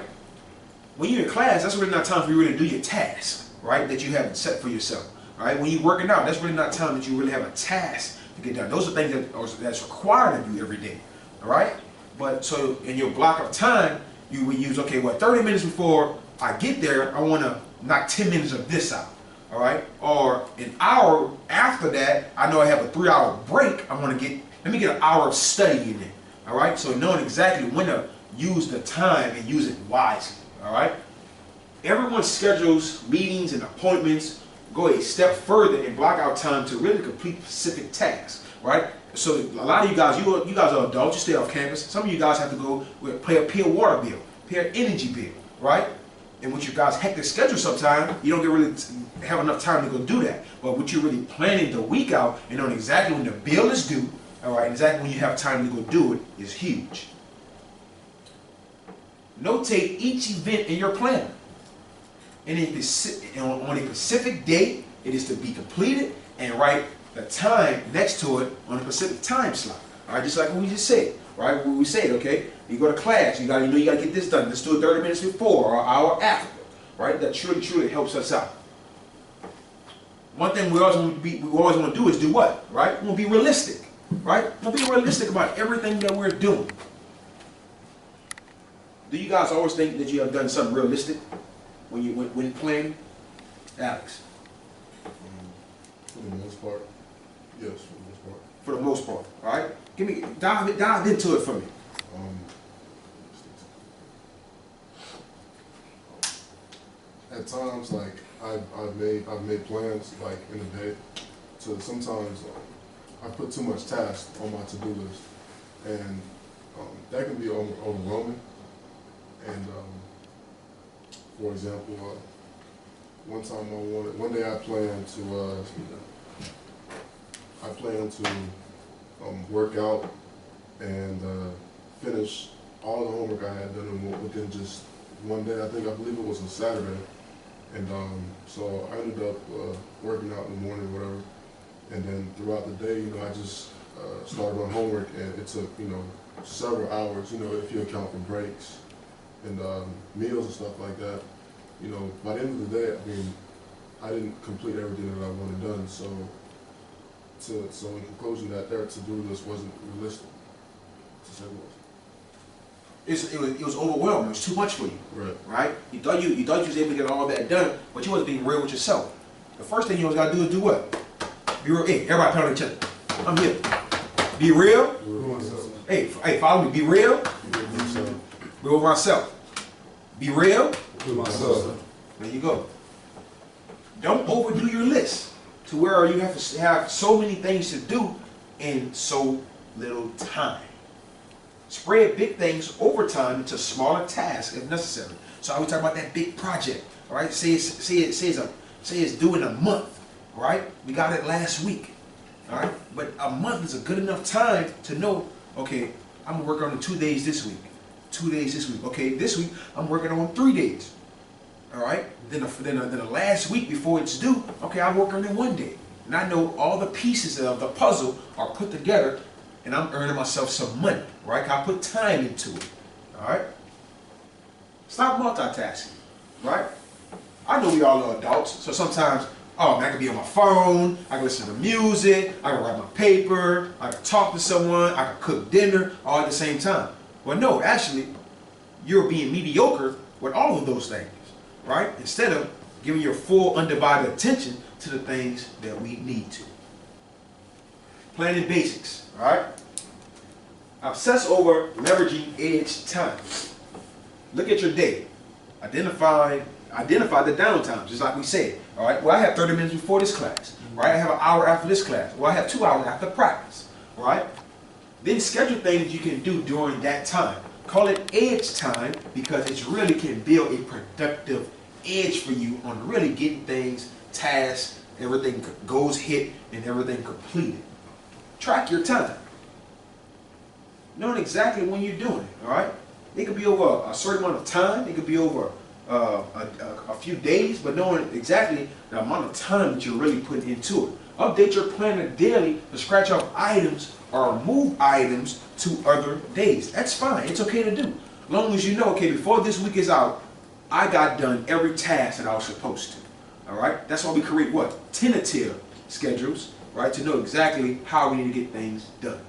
Speaker 1: When you're in class, that's really not time for you to really do your task, right? That you have set for yourself. Right? When you're working out, that's really not time that you really have a task to get done. Those are things that's required of you every day. All right? But so in your block of time, you would use, 30 minutes before I get there, I want to knock 10 minutes of this out. All right? Or an hour after that, I know I have a 3-hour break. let me get an hour of study in there. All right? So knowing exactly when to use the time and use it wisely. All right? Everyone schedules meetings and appointments. Go a step further and block out time to really complete specific tasks. Right? So a lot of you guys, you guys are adults, you stay off campus. Some of you guys have to go pay a water bill, pay an energy bill, right? And with your guys' hectic schedule sometimes, you don't really have enough time to go do that. But with you really planning the week out and knowing exactly when the bill is due, all right, exactly when you have time to go do it is huge. Notate each event in your planner. on a specific date. It is to be completed, and write the time next to it on a specific time slot. All right, just like what we just said. Right, what we said. Okay, you go to class, you gotta get this done. Let's do it 30 minutes before or an hour after. Right, that truly helps us out. One thing we always want to do is do what? Right, we want to be realistic. Right, we want to be realistic about everything that we're doing. Do you guys always think that you have done something realistic when planning? Alex?
Speaker 3: For the most part, yes, for the most part.
Speaker 1: For the most part, all right? Dive into it for me.
Speaker 3: At times, like I've made plans like in a day. To sometimes I put too much task on my to-do list, and that can be overwhelming. And for example, one day I planned to work out and finish all the homework I had done within just one day. I believe it was a Saturday. And so I ended up working out in the morning or whatever. And then throughout the day, I just started on homework, and it took, several hours, if you account for breaks and meals and stuff like that. By the end of the day, I didn't complete everything that I wanted done. So in conclusion, that their to-do list wasn't realistic, to say the least.
Speaker 1: It was overwhelming. It was too much for you.
Speaker 3: Right.
Speaker 1: Right? You thought you was able to get all that done, but you wasn't being real with yourself. The first thing you always gotta do is do what? Be real. Hey, everybody pound each other. I'm here. Be real. Hey, follow me. Be real. Be with myself. Be real.
Speaker 2: With myself.
Speaker 1: There you go. Don't overdo your list to where you have to have so many things to do in so little time. Spread big things over time into smaller tasks if necessary. So I was talking about that big project. All right, say it's due in a month. All right, we got it last week. All right, but a month is a good enough time to know. Okay, I'm gonna work on it 2 days this week. 2 days this week. Okay, this week I'm working on 3 days. All right, then the last week before it's due. Okay, I'm working on 1 day, and I know all the pieces of the puzzle are put together, and I'm earning myself some money. Right, I put time into it. All right. Stop multitasking. Right. I know we all are adults, so sometimes, I can be on my phone, I can listen to music, I can write my paper, I can talk to someone, I can cook dinner, all at the same time. Well, no, actually, you're being mediocre with all of those things, right? Instead of giving your full undivided attention to the things that we need to. Planning basics, all right? Obsess over leveraging edge time. Look at your day. Identify the downtime, just like we said. All right. Well, I have 30 minutes before this class. Right. I have an hour after this class. Well, I have 2 hours after practice. Right. Then schedule things you can do during that time. Call it edge time because it really can build a productive edge for you on really getting things, tasks, everything goes hit, and everything completed. Track your time. Knowing exactly when you're doing it. All right. It could be over a certain amount of time. It could be over a few days, but knowing exactly the amount of time that you're really putting into it. Update your planner daily to scratch off items or move items to other days. That's fine. It's okay to do. As long as you know, okay, before this week is out, I got done every task that I was supposed to. All right? That's why we create what? Tentative schedules, right? To know exactly how we need to get things done.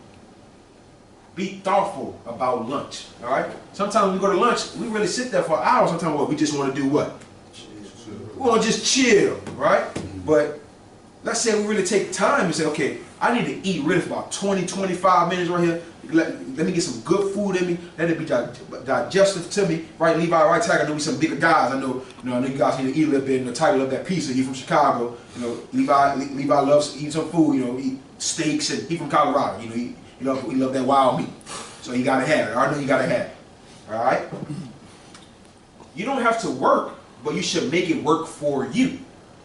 Speaker 1: Be thoughtful about lunch, all right? Sometimes when we go to lunch, we really sit there for an hour. Sometimes we just want to do what? We want to just chill, right? But let's say we really take time and say, okay, I need to eat really for about 20, 25 minutes right here. Let me get some good food in me. Let it be digestive to me, right? Levi right tag. I know we some bigger guys. I know you guys need to eat a little bit. And the title of that pizza. He from Chicago. Levi loves eating some food. Eat steaks, and he from Colorado. We love that wild meat. So you gotta have it. I know you gotta have it. All right. You don't have to work, but you should make it work for you,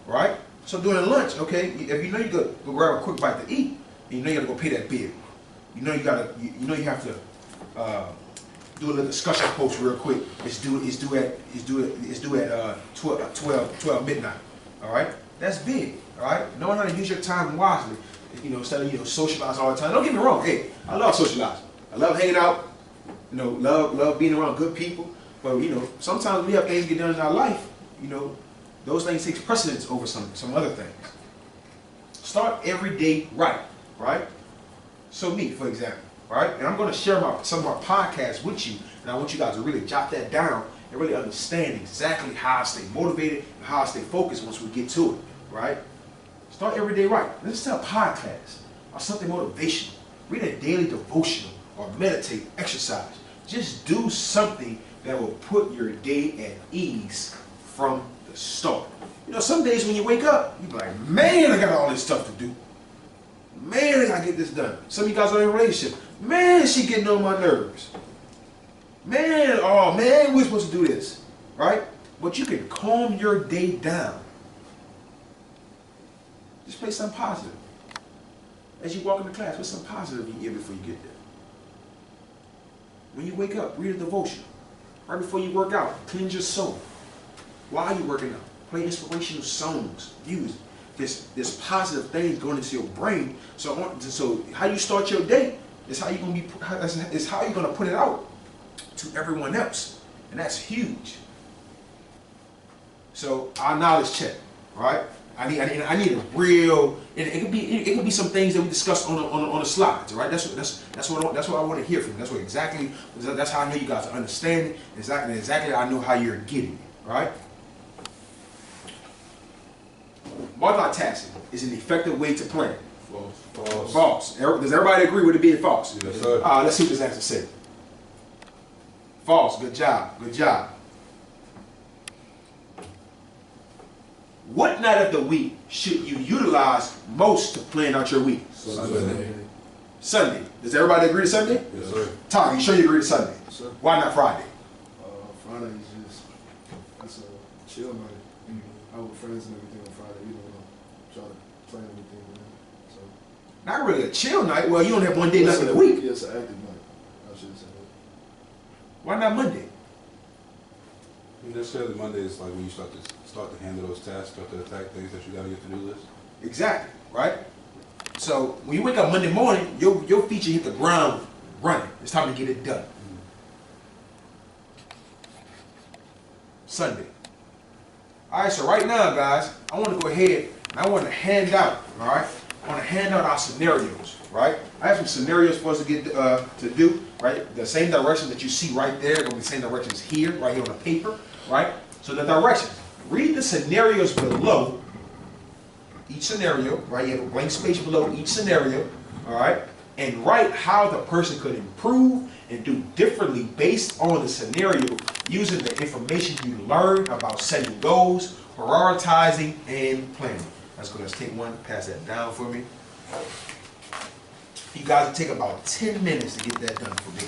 Speaker 1: right? So during lunch, okay, if you know you go grab a quick bite to eat, and you know you gotta go pay that bill. You have to do a little discussion post real quick. It's due at 12 midnight. All right, that's big. All right, knowing how to use your time wisely. Instead of socialize all the time. Don't get me wrong. Hey, I love socializing. I love hanging out. Love being around good people. But sometimes we have things get done in our life. Those things take precedence over some other things. Start every day right. So me, for example, right? And I'm going to share some of my podcasts with you, and I want you guys to really jot that down and really understand exactly how I stay motivated and how I stay focused once we get to it, right? Start every day right. Listen to a podcast or something motivational. Read a daily devotional or meditate, exercise. Just do something that will put your day at ease from the start. Some days when you wake up, you be like, man, I got all this stuff to do. Man, I gotta get this done. Some of you guys are in a relationship. Man, she getting on my nerves. Man, we're supposed to do this, right? But you can calm your day down. Just play something positive. As you walk into class, what's something positive you get before you get there? When you wake up, read a devotion. Right before you work out, cleanse your soul. While you're working out, play inspirational songs. Use this positive things going into your brain. So how you start your day is how you're gonna put it out to everyone else, and that's huge. So our knowledge check, right? I need a real. It could be some things that we discussed on the slides, right? That's what I want to hear from you. That's how I know you guys are understanding exactly. I know how you're getting it, right? Multitasking is an effective way to plan. False. Does everybody agree with it being false?
Speaker 2: Yes, sir.
Speaker 1: Let's see what this answer says. False. Good job. What night of the week should you utilize most to plan out your week? Sunday. Does everybody agree to Sunday?
Speaker 2: Yes, sir.
Speaker 1: Tom, you sure you agree to Sunday?
Speaker 6: Yes, sir.
Speaker 1: Why not Friday?
Speaker 6: Friday is that's a chill night. Out with friends and everything on Friday. We don't try to plan anything, man. So.
Speaker 1: Not really a chill night. Well, you only have one day left in the week.
Speaker 6: Yeah, it's an active night. I should say that.
Speaker 1: Why not Monday?
Speaker 2: Necessarily Monday is like when you start to handle those tasks, start to attack things that you got on your to-do list.
Speaker 1: Exactly, right? So when you wake up Monday morning, your feet should hit the ground running. It's time to get it done. Sunday. All right, so right now, guys, I want to go ahead and I want to hand out, all right? I want to hand out our scenarios, right? I have some scenarios for us to get to do, right? The same direction that you see right there, going to be the same directions here, right here on the paper, right? So the directions. Read the scenarios below each scenario, right? You have a blank space below each scenario, all right? And write how the person could improve and do differently based on the scenario using the information you learned about setting goals, prioritizing, and planning. Let's go. Let's take one. Pass that down for me. You guys will take about 10 minutes to get that done for me.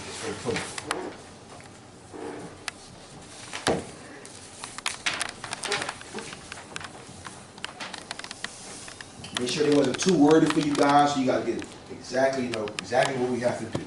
Speaker 1: Make sure they wasn't too wordy for you guys, so you gotta get exactly what we have to do.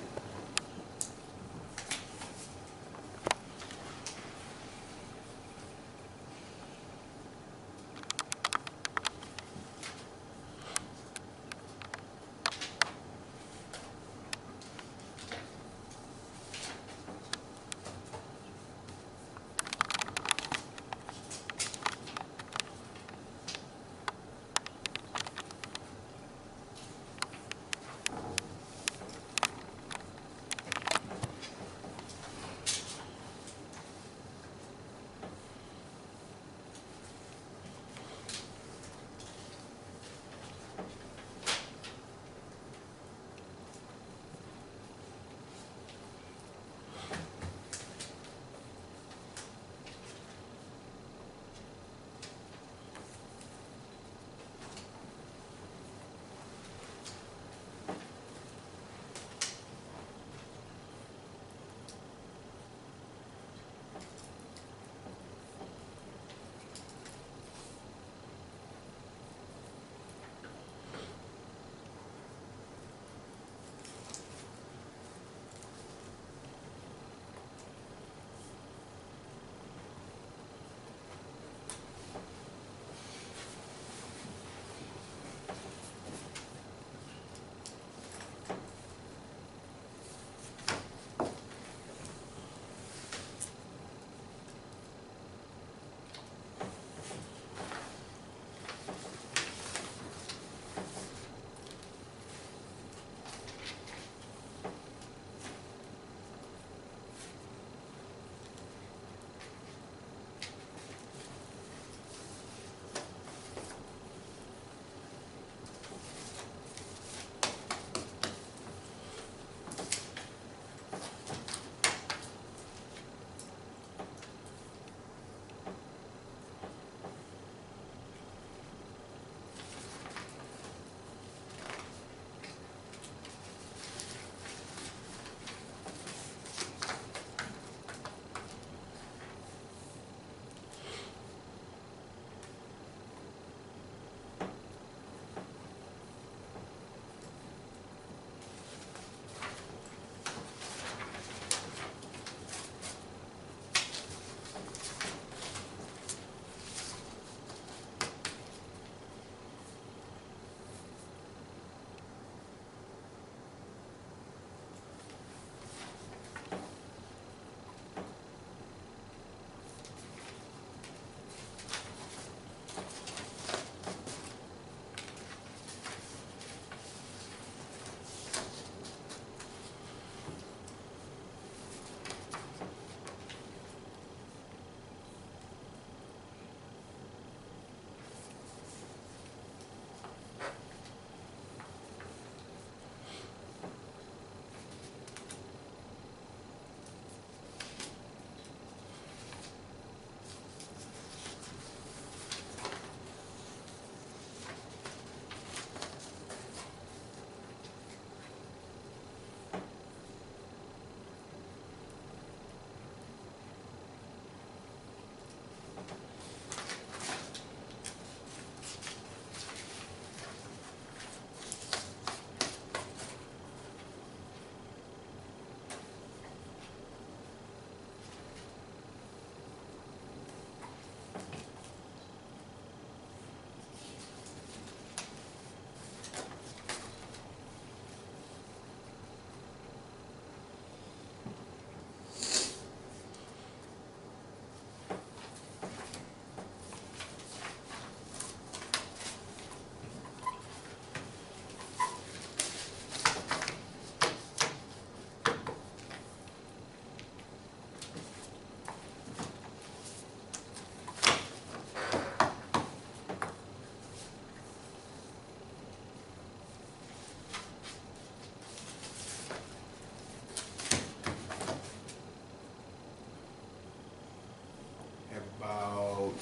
Speaker 1: about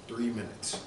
Speaker 1: 3 minutes.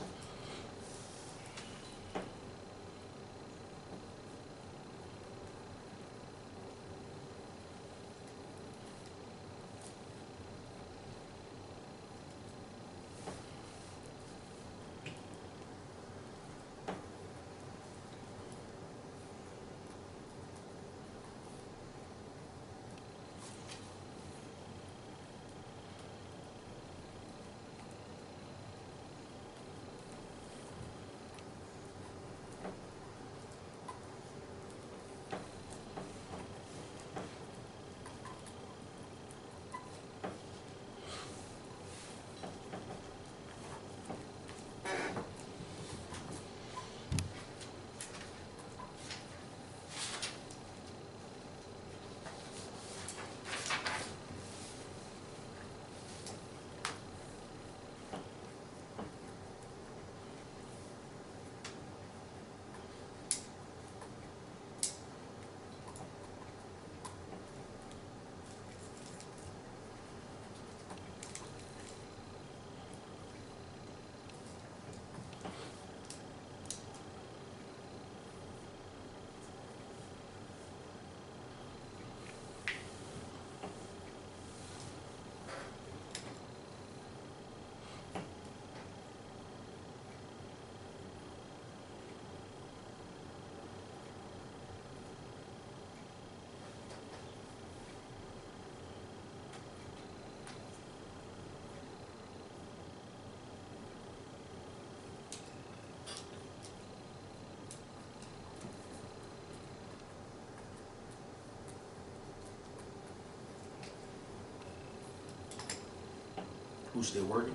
Speaker 1: Who's still working?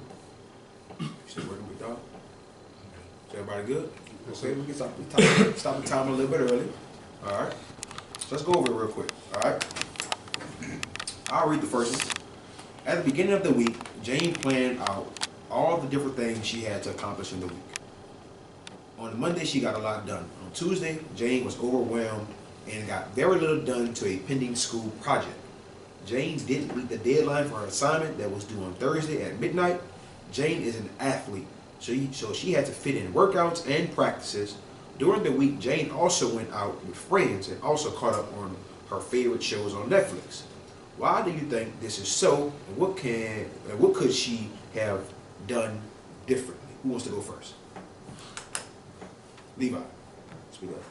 Speaker 1: Still working with y'all? Is everybody good? Okay, we can stop the time a little bit early. All right. So let's go over it real quick. All right. I'll read the first one. At the beginning of the week, Jane planned out all the different things she had to accomplish in the week. On Monday, she got a lot done. On Tuesday, Jane was overwhelmed and got very little done to a pending school project. Jane didn't meet the deadline for her assignment that was due on Thursday at midnight. Jane is an athlete, so she had to fit in workouts and practices. During the week, Jane also went out with friends and also caught up on her favorite shows on Netflix. Why do you think this is so, and what could she have done differently? Who wants to go first? Levi, speak up.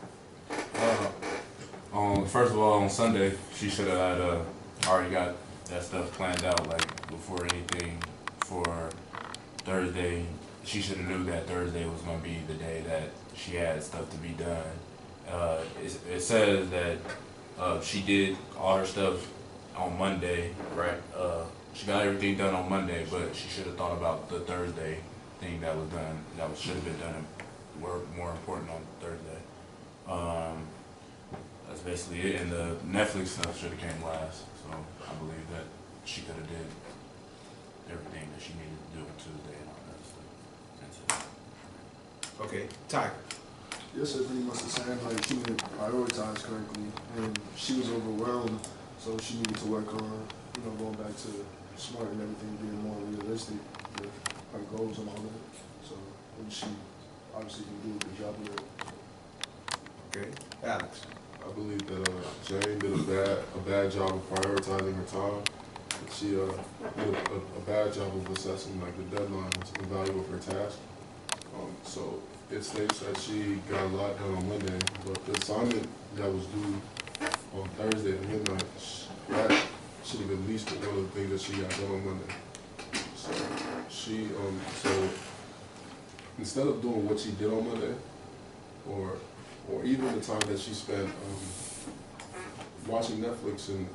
Speaker 5: First of all, on Sunday, she should have had already got that stuff planned out, like before anything for Thursday. She should have knew that Thursday was going to be the day that she had stuff to be done. It says that she did all her stuff on Monday, right? She got everything done on Monday, but she should have thought about the Thursday thing that was done. Should have been done and more important on Thursday. That's basically it. And the Netflix stuff should have came last. So I believe that she could have did everything that she needed to do on Tuesday and all that stuff. That's it.
Speaker 1: Okay, Tiger.
Speaker 6: Yes, it's pretty much the same. Like, she didn't prioritize correctly, and she was overwhelmed, so she needed to work on, going back to smart and everything, being more realistic with her goals and all that. So, and she obviously can do a good job with it.
Speaker 1: Okay, Alex.
Speaker 3: I believe that Jane did a bad job of prioritizing her time. She did a bad job of assessing like the deadlines and value of her task. So it states that she got a lot done on Monday, but the assignment that was due on Thursday at midnight, that should have at least been one of the things that she got done on Monday. So she, so instead of doing what she did on Monday, or even the time that she spent watching Netflix and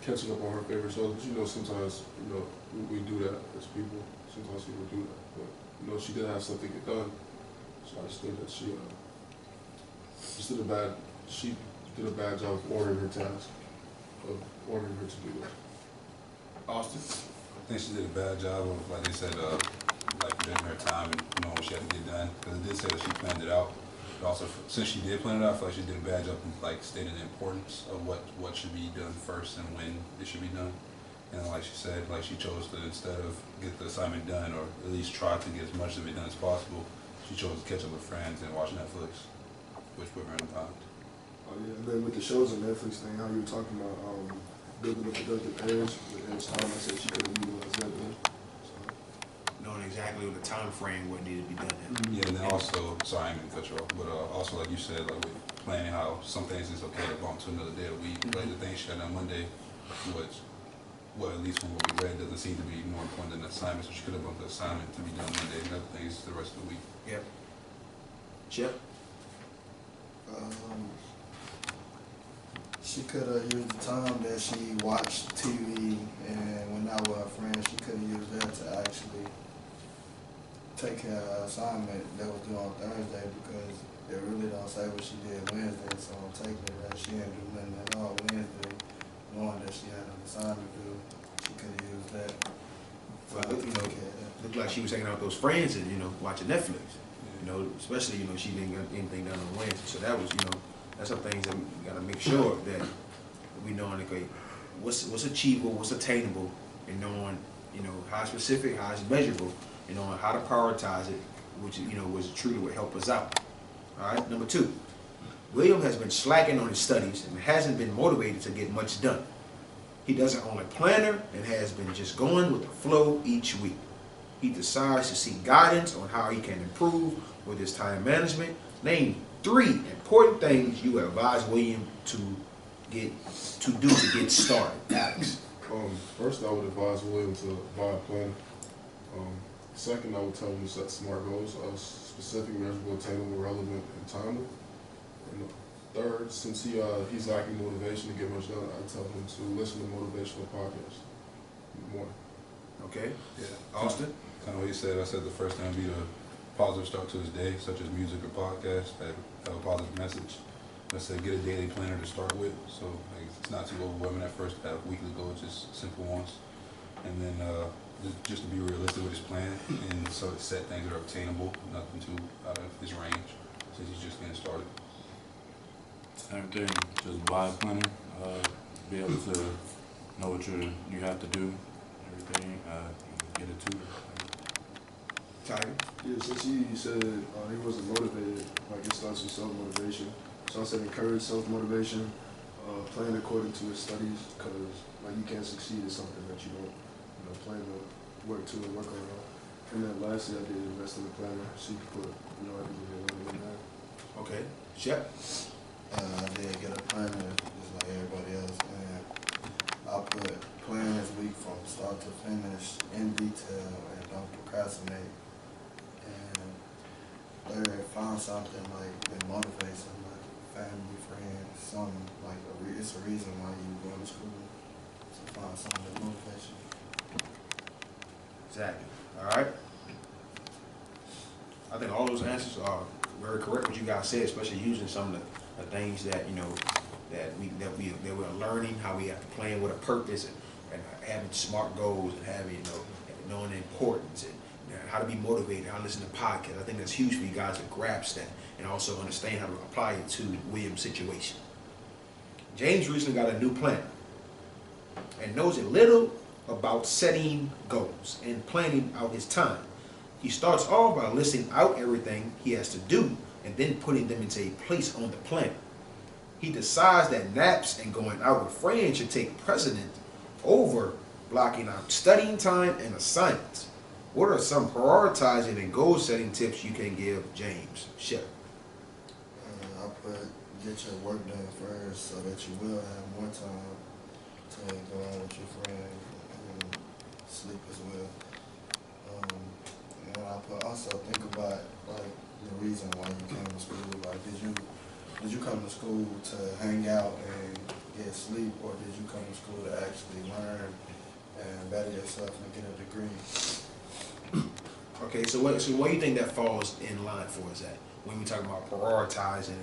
Speaker 3: catching up on her favorite shows, but sometimes, we do that as people. Sometimes people do that, but she did have stuff to get done. So I just think that she did a bad job of ordering her task, of ordering her to-do list.
Speaker 1: Austin.
Speaker 2: I think she did a bad job of, like they said, like getting her time and knowing what she had to get done. Because it did say that she planned it out. But also, since she did plan it out, I feel like she did a bad job of like stating the importance of what should be done first and when it should be done. And like she said, like she chose to, instead of get the assignment done, or at least try to get as much of it done as possible, she chose to catch up with friends and watch Netflix, which put her in the bind.
Speaker 6: Oh yeah, and then with the shows on Netflix thing, how you were talking about building a productive edge with Edge time, I said she could have utilized that then. So,
Speaker 1: Knowing exactly what the time frame what needed to be done.
Speaker 2: Yeah, and then also, sorry, I didn't mean to cut you off, but also like you said, like with planning how some things is okay to bump to another day of the week. Like the things she had on Monday, which, well, at least from what we read, doesn't seem to be more important than the assignment, so she could have bumped the assignment to be done Monday, and other things the rest of the week.
Speaker 1: Yep. Chip?
Speaker 4: She could have used the time that she watched TV and went out with her friends. She could have used that to actually take care of her assignment that was due on Thursday, because it really don't say what she did Wednesday. So I'm taking it that she didn't do nothing at all Wednesday, knowing that she had an assignment due. She could have used that.
Speaker 1: Well,
Speaker 4: to
Speaker 1: you know,
Speaker 4: take care of that.
Speaker 1: looked like she was hanging out with those friends and, watching Netflix. Especially, she didn't get anything done on Wednesday. So that was, that's some things that we gotta make sure that we knowing, okay, what's achievable, what's attainable, and knowing, how specific, how it's measurable, and knowing how to prioritize it, which, was truly would help us out. All right, number 2, William has been slacking on his studies and hasn't been motivated to get much done. He doesn't own a planner and has been just going with the flow each week. He decides to seek guidance on how he can improve with his time management. Name 3 important things you advise William to do to get started. Alex.
Speaker 3: First, I would advise William to buy a plan. Second, I would tell him to set SMART goals, specific, measurable, attainable, relevant, and timely. And third, since he's lacking motivation to get much done, I tell him to listen to motivational podcasts more.
Speaker 1: Okay.
Speaker 2: Yeah.
Speaker 1: Austin.
Speaker 2: Kind of what you said, I said the first thing would be the positive start to his day, such as music or podcasts that have a positive message. I said get a daily planner to start with, so like, it's not too overwhelming at first to have weekly goals, just simple ones. And then just to be realistic with his plan, and so to set things that are obtainable, nothing too out of his range, since he's just getting started.
Speaker 5: Same thing, just buy a planner, be able to know what you have to do, everything, get a tutor.
Speaker 1: Tiger.
Speaker 6: yeah, since he said he wasn't motivated, like it starts with self-motivation. So I said encourage self-motivation, plan according to his studies, because like you can't succeed at something that you don't plan to work to and work around. And then lastly, I did invest in the planner, so you can put everything they learned in there.
Speaker 1: Okay. Shep.
Speaker 4: I did get a planner just like everybody else, and I put plan this week from start to finish in detail and don't procrastinate. And third, find something like that motivates them, like family, friends, something like it's a reason why you going to school. So find something that motivates you.
Speaker 1: Exactly. All right. I think all those answers are very correct. What you guys said, especially using some of the things that that we're learning, how we have to plan with a purpose, and having SMART goals, and having knowing the importance, and how to be motivated, how to listen to podcasts. I think that's huge for you guys to grasp that and also understand how to apply it to William's situation. James recently got a new plan and knows a little about setting goals and planning out his time. He starts off by listing out everything he has to do and then putting them into a place on the plan. He decides that naps and going out with friends should take precedent over blocking out studying time and assignments. What are some prioritizing and goal setting tips you can give James? Shep.
Speaker 4: I put get your work done first so that you will have more time to go out with your friends and sleep as well. And I put also think about like the reason why you came to school. Like did you come to school to hang out and get sleep, or did you come to school to actually learn and better yourself and get a degree?
Speaker 1: Okay, so what do you think that falls in line for us at when we talk about prioritizing,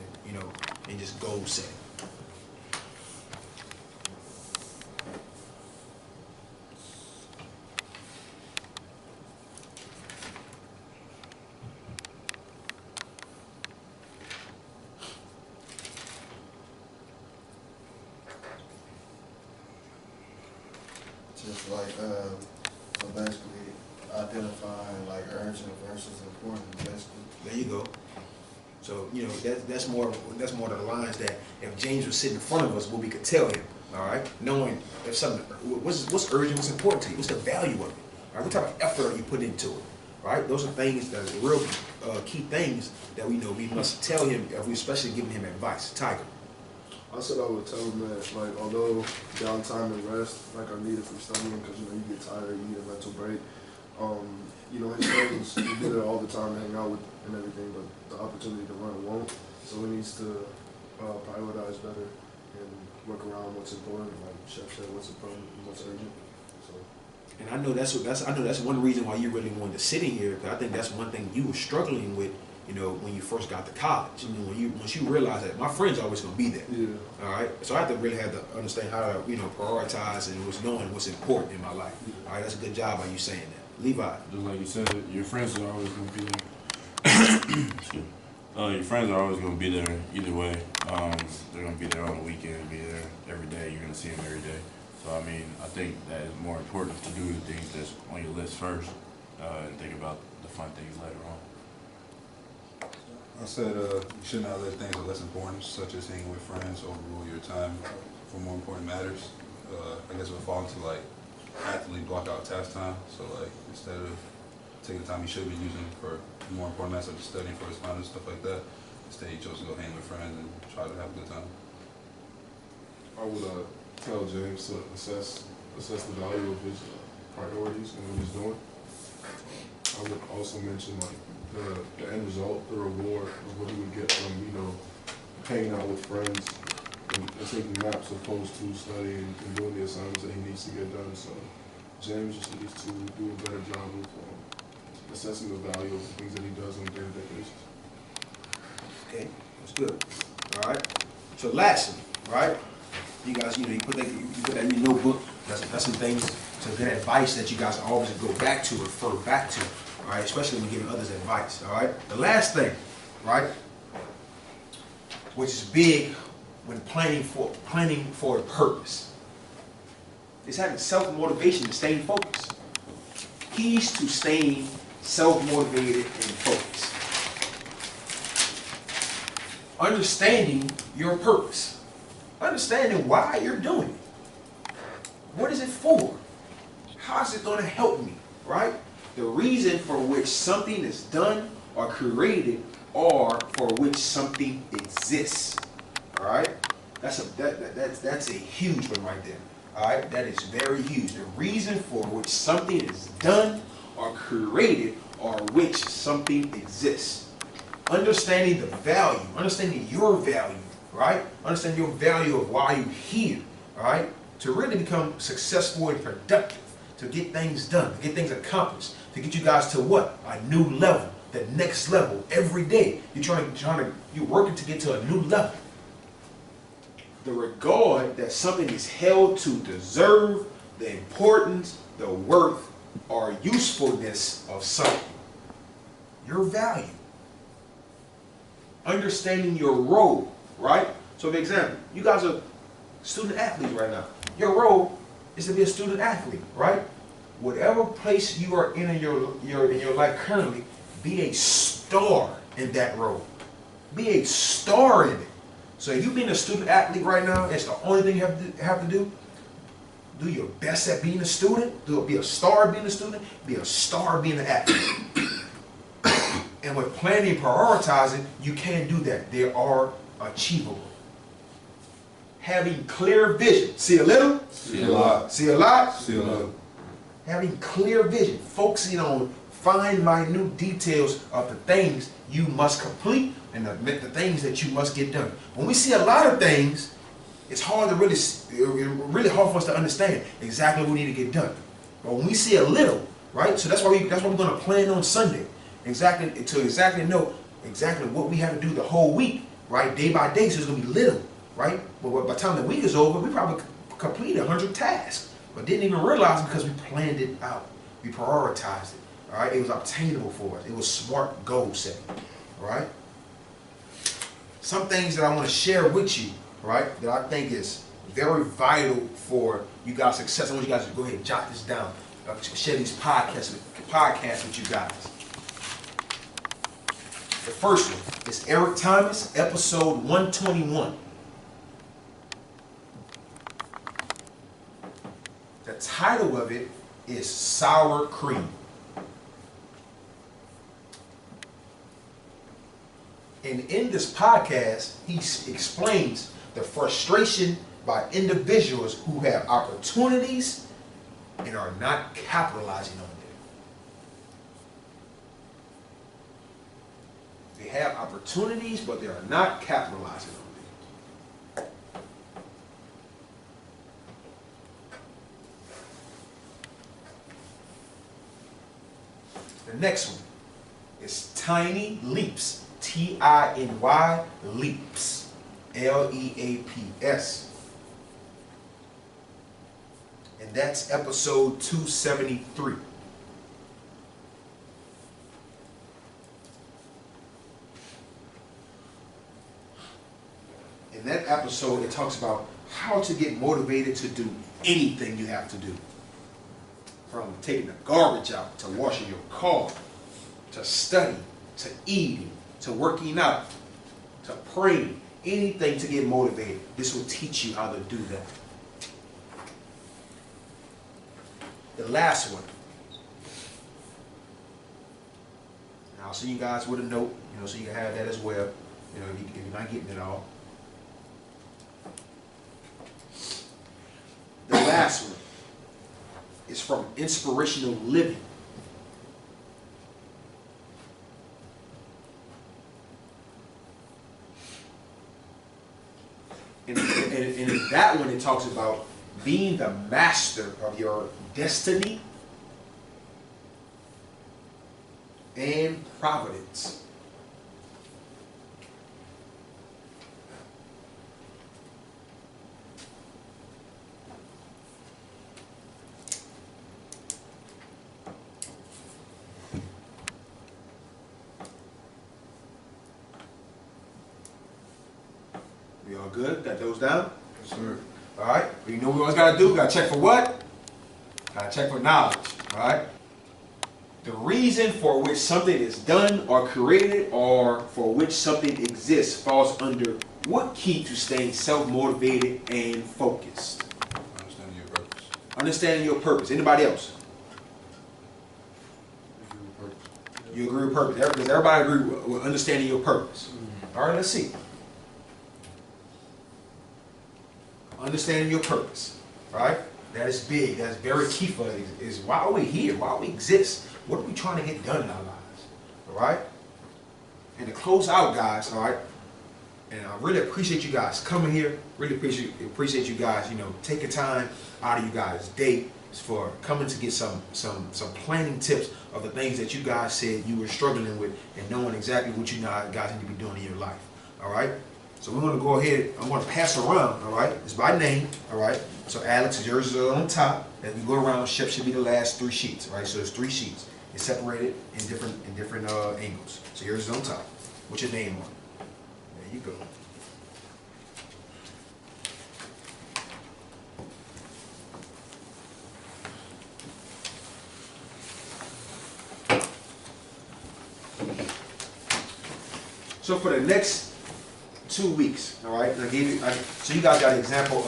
Speaker 1: and just goal setting?
Speaker 4: Just like, so basically identifying like urgent versus important, basically.
Speaker 1: There you go. So, you know, that's more to the lines that if James was sitting in front of us, what we could tell him, all right? Knowing if something, what's urgent, what's important to you, what's the value of it, all right? What type of effort are you putting into it, right? Those are things that are real key things that we know we must tell him, if we especially giving him advice. Tiger.
Speaker 6: I said I would tell him that, like, although downtime and rest, like, are needed for studying, because, you know, you get tired, you need a mental break. You know, his friends, you be there all the time to hang out with and everything, but the opportunity to run won't. So he needs to prioritize better and work around what's important, like Chef said, what's important, what's urgent. So.
Speaker 1: And I know that's one reason why you really wanted to sit in here, because I think that's one thing you were struggling with, you know, when you first got to college. You know, once you realize that my friend's always gonna be there.
Speaker 6: Yeah.
Speaker 1: All right. So I had to understand how to, you know, prioritize and was knowing what's important in my life. All right, that's a good job by you saying that. Levi.
Speaker 5: Just like you said, your friends are always going to be there. Your friends are always going to be there either way. They're going to be there on the weekend, be there every day. You're going to see them every day. So, I mean, I think that it's more important to do the things that's on your list first and think about the fun things later on.
Speaker 2: I said you should not let things of less importance, such as hanging with friends, overrule your time for more important matters. I guess it would fall into like actively block out task time. So like instead of taking the time you should be using for more important aspects of studying for his finals, stuff like that, instead he chose to go hang with friends and try to have a good time.
Speaker 3: I would tell James to assess the value of his priorities and what he's doing. I would also mention like the end result, the reward of what he would get from, you know, hanging out with friends and taking naps opposed to studying and doing the assignments that he needs to get done. So James just needs to do a better job of assessing the value of the things that he does on a day-to-day basis.
Speaker 1: Okay, that's good. All right. So lastly, right? You guys, you know, you put that in your notebook. That's some things, some good advice that you guys always go back to, refer back to. All right, especially when giving others advice. All right. The last thing, right, which is big when planning for a purpose, is having self-motivation and staying focused. Keys to staying self-motivated and focused. Understanding your purpose. Understanding why you're doing it. What is it for? How is it going to help me? Right? The reason for which something is done or created or for which something exists. All right? That's a huge one right there. All right? That is very huge. The reason for which something is done or created or which something exists. Understanding the value, understanding your value, right? Understanding your value of why you're here, all right? To really become successful and productive, to get things done, to get things accomplished, to get you guys to what? A new level, the next level. Every day, you're working to get to a new level. The regard that something is held to deserve, the importance, the worth, or usefulness of something. Your value. Understanding your role, right? So for example, you guys are student athletes right now. Your role is to be a student athlete, right? Whatever place you are in your life currently, be a star in that role. Be a star in it. So if you're being a student athlete right now, it's the only thing you have to do. Do your best at being a student. Be a star being a student. Be a star being an athlete. And with planning and prioritizing, you can do that. They are achievable. Having clear vision. See a little?
Speaker 2: See a lot.
Speaker 1: See a lot?
Speaker 2: See a lot.
Speaker 1: Having clear vision. Focusing on fine, minute details of the things you must complete and the things that you must get done. When we see a lot of things, it's hard to really hard for us to understand exactly what we need to get done. But when we see a little, right? So that's why we're going to plan on Sunday. Exactly know exactly what we have to do the whole week, right? Day by day, so it's going to be little, right? But by the time the week is over, we probably completed 100 tasks, but didn't even realize because we planned it out. We prioritized it, all right? It was obtainable for us. It was smart goal setting, all right? Some things that I want to share with you, right, that I think is very vital for you guys' success. I want you guys to go ahead and jot this down. Share these podcasts with you guys. The first one is Eric Thomas, episode 121. The title of it is Sour Cream. And in this podcast, he explains the frustration by individuals who have opportunities and are not capitalizing on them. They have opportunities, but they are not capitalizing on them. The next one is Tiny Leaps. Tiny Leaps. Leaps. And that's episode 273. In that episode, it talks about how to get motivated to do anything you have to do. From taking the garbage out, to washing your car, to studying, to eating, to working out, to praying, anything to get motivated. This will teach you how to do that. The last one. And I'll send you guys with a note, so you can have that as well, if you're not getting it all. The last one is from Inspirational Living. And in that one, it talks about being the master of your destiny and providence. We all good? Got those down?
Speaker 3: Yes, sir.
Speaker 1: All right. You know what we always got to do? Got to check for what? Got to check for knowledge. All right. The reason for which something is done or created or for which something exists falls under what key to staying self-motivated and focused?
Speaker 2: Understanding your purpose.
Speaker 1: Understanding your purpose. Anybody else? You agree with purpose? Does everybody agree with understanding your purpose? All right, let's see. Understanding your purpose, right? That is big. That's very key for it. Is why are we here? Why we exist? What are we trying to get done in our lives? All right? And to close out, guys, all right? And I really appreciate you guys coming here. Really appreciate you guys, taking time out of you guys' day for coming to get some planning tips of the things that you guys said you were struggling with and knowing exactly what you guys need to be doing in your life. All right? So we're going to go ahead, I'm going to pass around, all right? It's by name, all right? So Alex, yours is on top. As we go around, Shep should be the last 3 sheets, all right? So there's 3 sheets. It's separated in different angles. So yours is on top. What's your name on? There you go. So for the next 2 weeks, all right? And so you guys got an example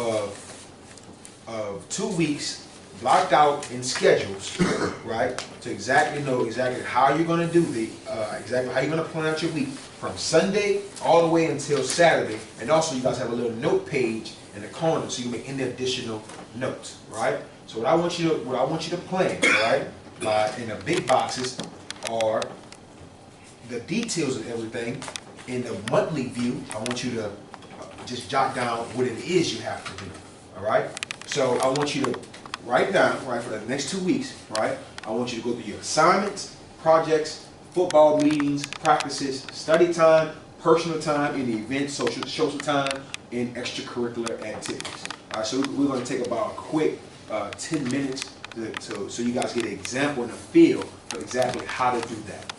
Speaker 1: of 2 weeks blocked out in schedules, right? To exactly know how you're going to do exactly how you're going to plan out your week from Sunday all the way until Saturday. And also you guys have a little note page in the corner so you can make any additional notes, right? So what I want you to plan, all right? In the big boxes are the details of everything. In the monthly view, I want you to just jot down what it is you have to do, all right? So I want you to write down, right, for the next 2 weeks, right? I want you to go through your assignments, projects, football meetings, practices, study time, personal time, any events, social time, and extracurricular activities. All right, so we're going to take about a quick 10 minutes so you guys get an example and a feel for exactly how to do that.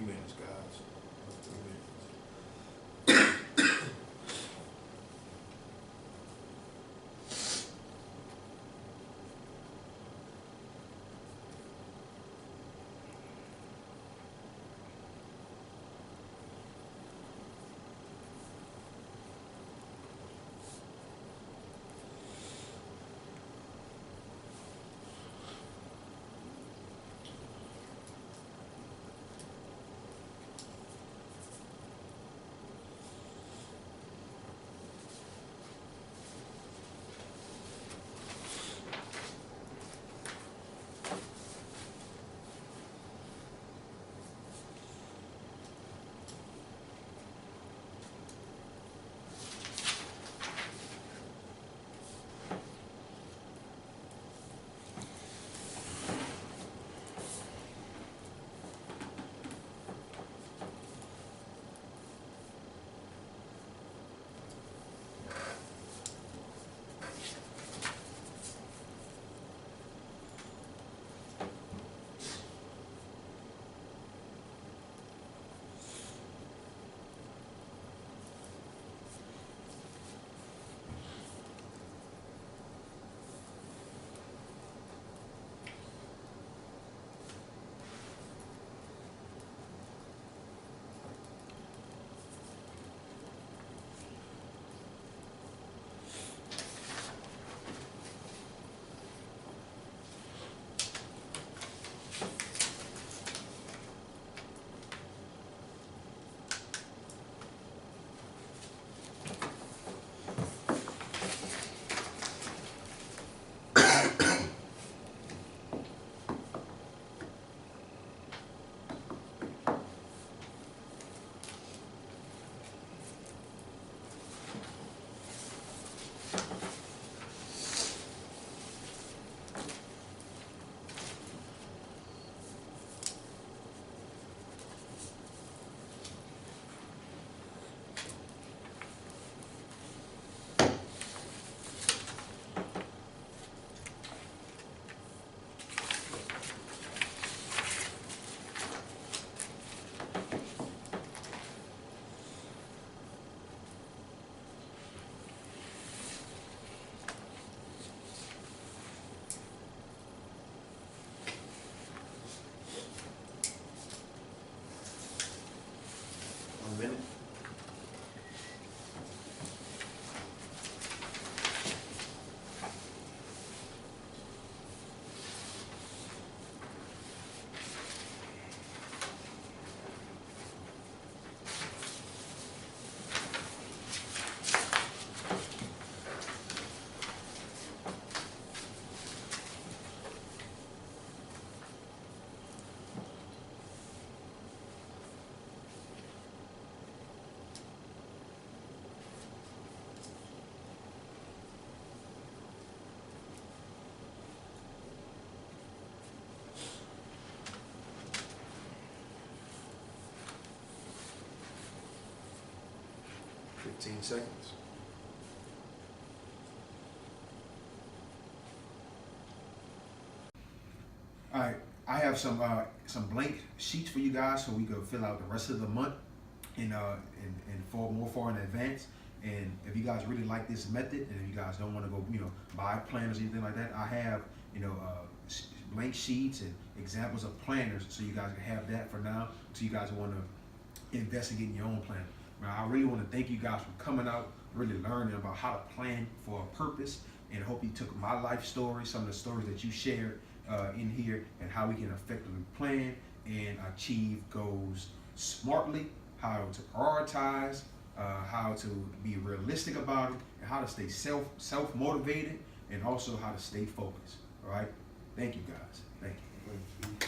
Speaker 1: 3 minutes, guys. 3 minutes. Minute. Fifteen seconds. All right, I have some blank sheets for you guys so we can fill out the rest of the month and more far in advance. And if you guys really like this method, and if you guys don't want to go, buy planners or anything like that, I have, blank sheets and examples of planners, so you guys can have that for now. So you guys want to invest in getting your own planner. Now, I really want to thank you guys for coming out, really learning about how to plan for a purpose, and hope you took my life story, some of the stories that you shared in here, and how we can effectively plan and achieve goals smartly, how to prioritize, how to be realistic about it, and how to stay self-motivated, and also how to stay focused. All right? Thank you guys. Thank you.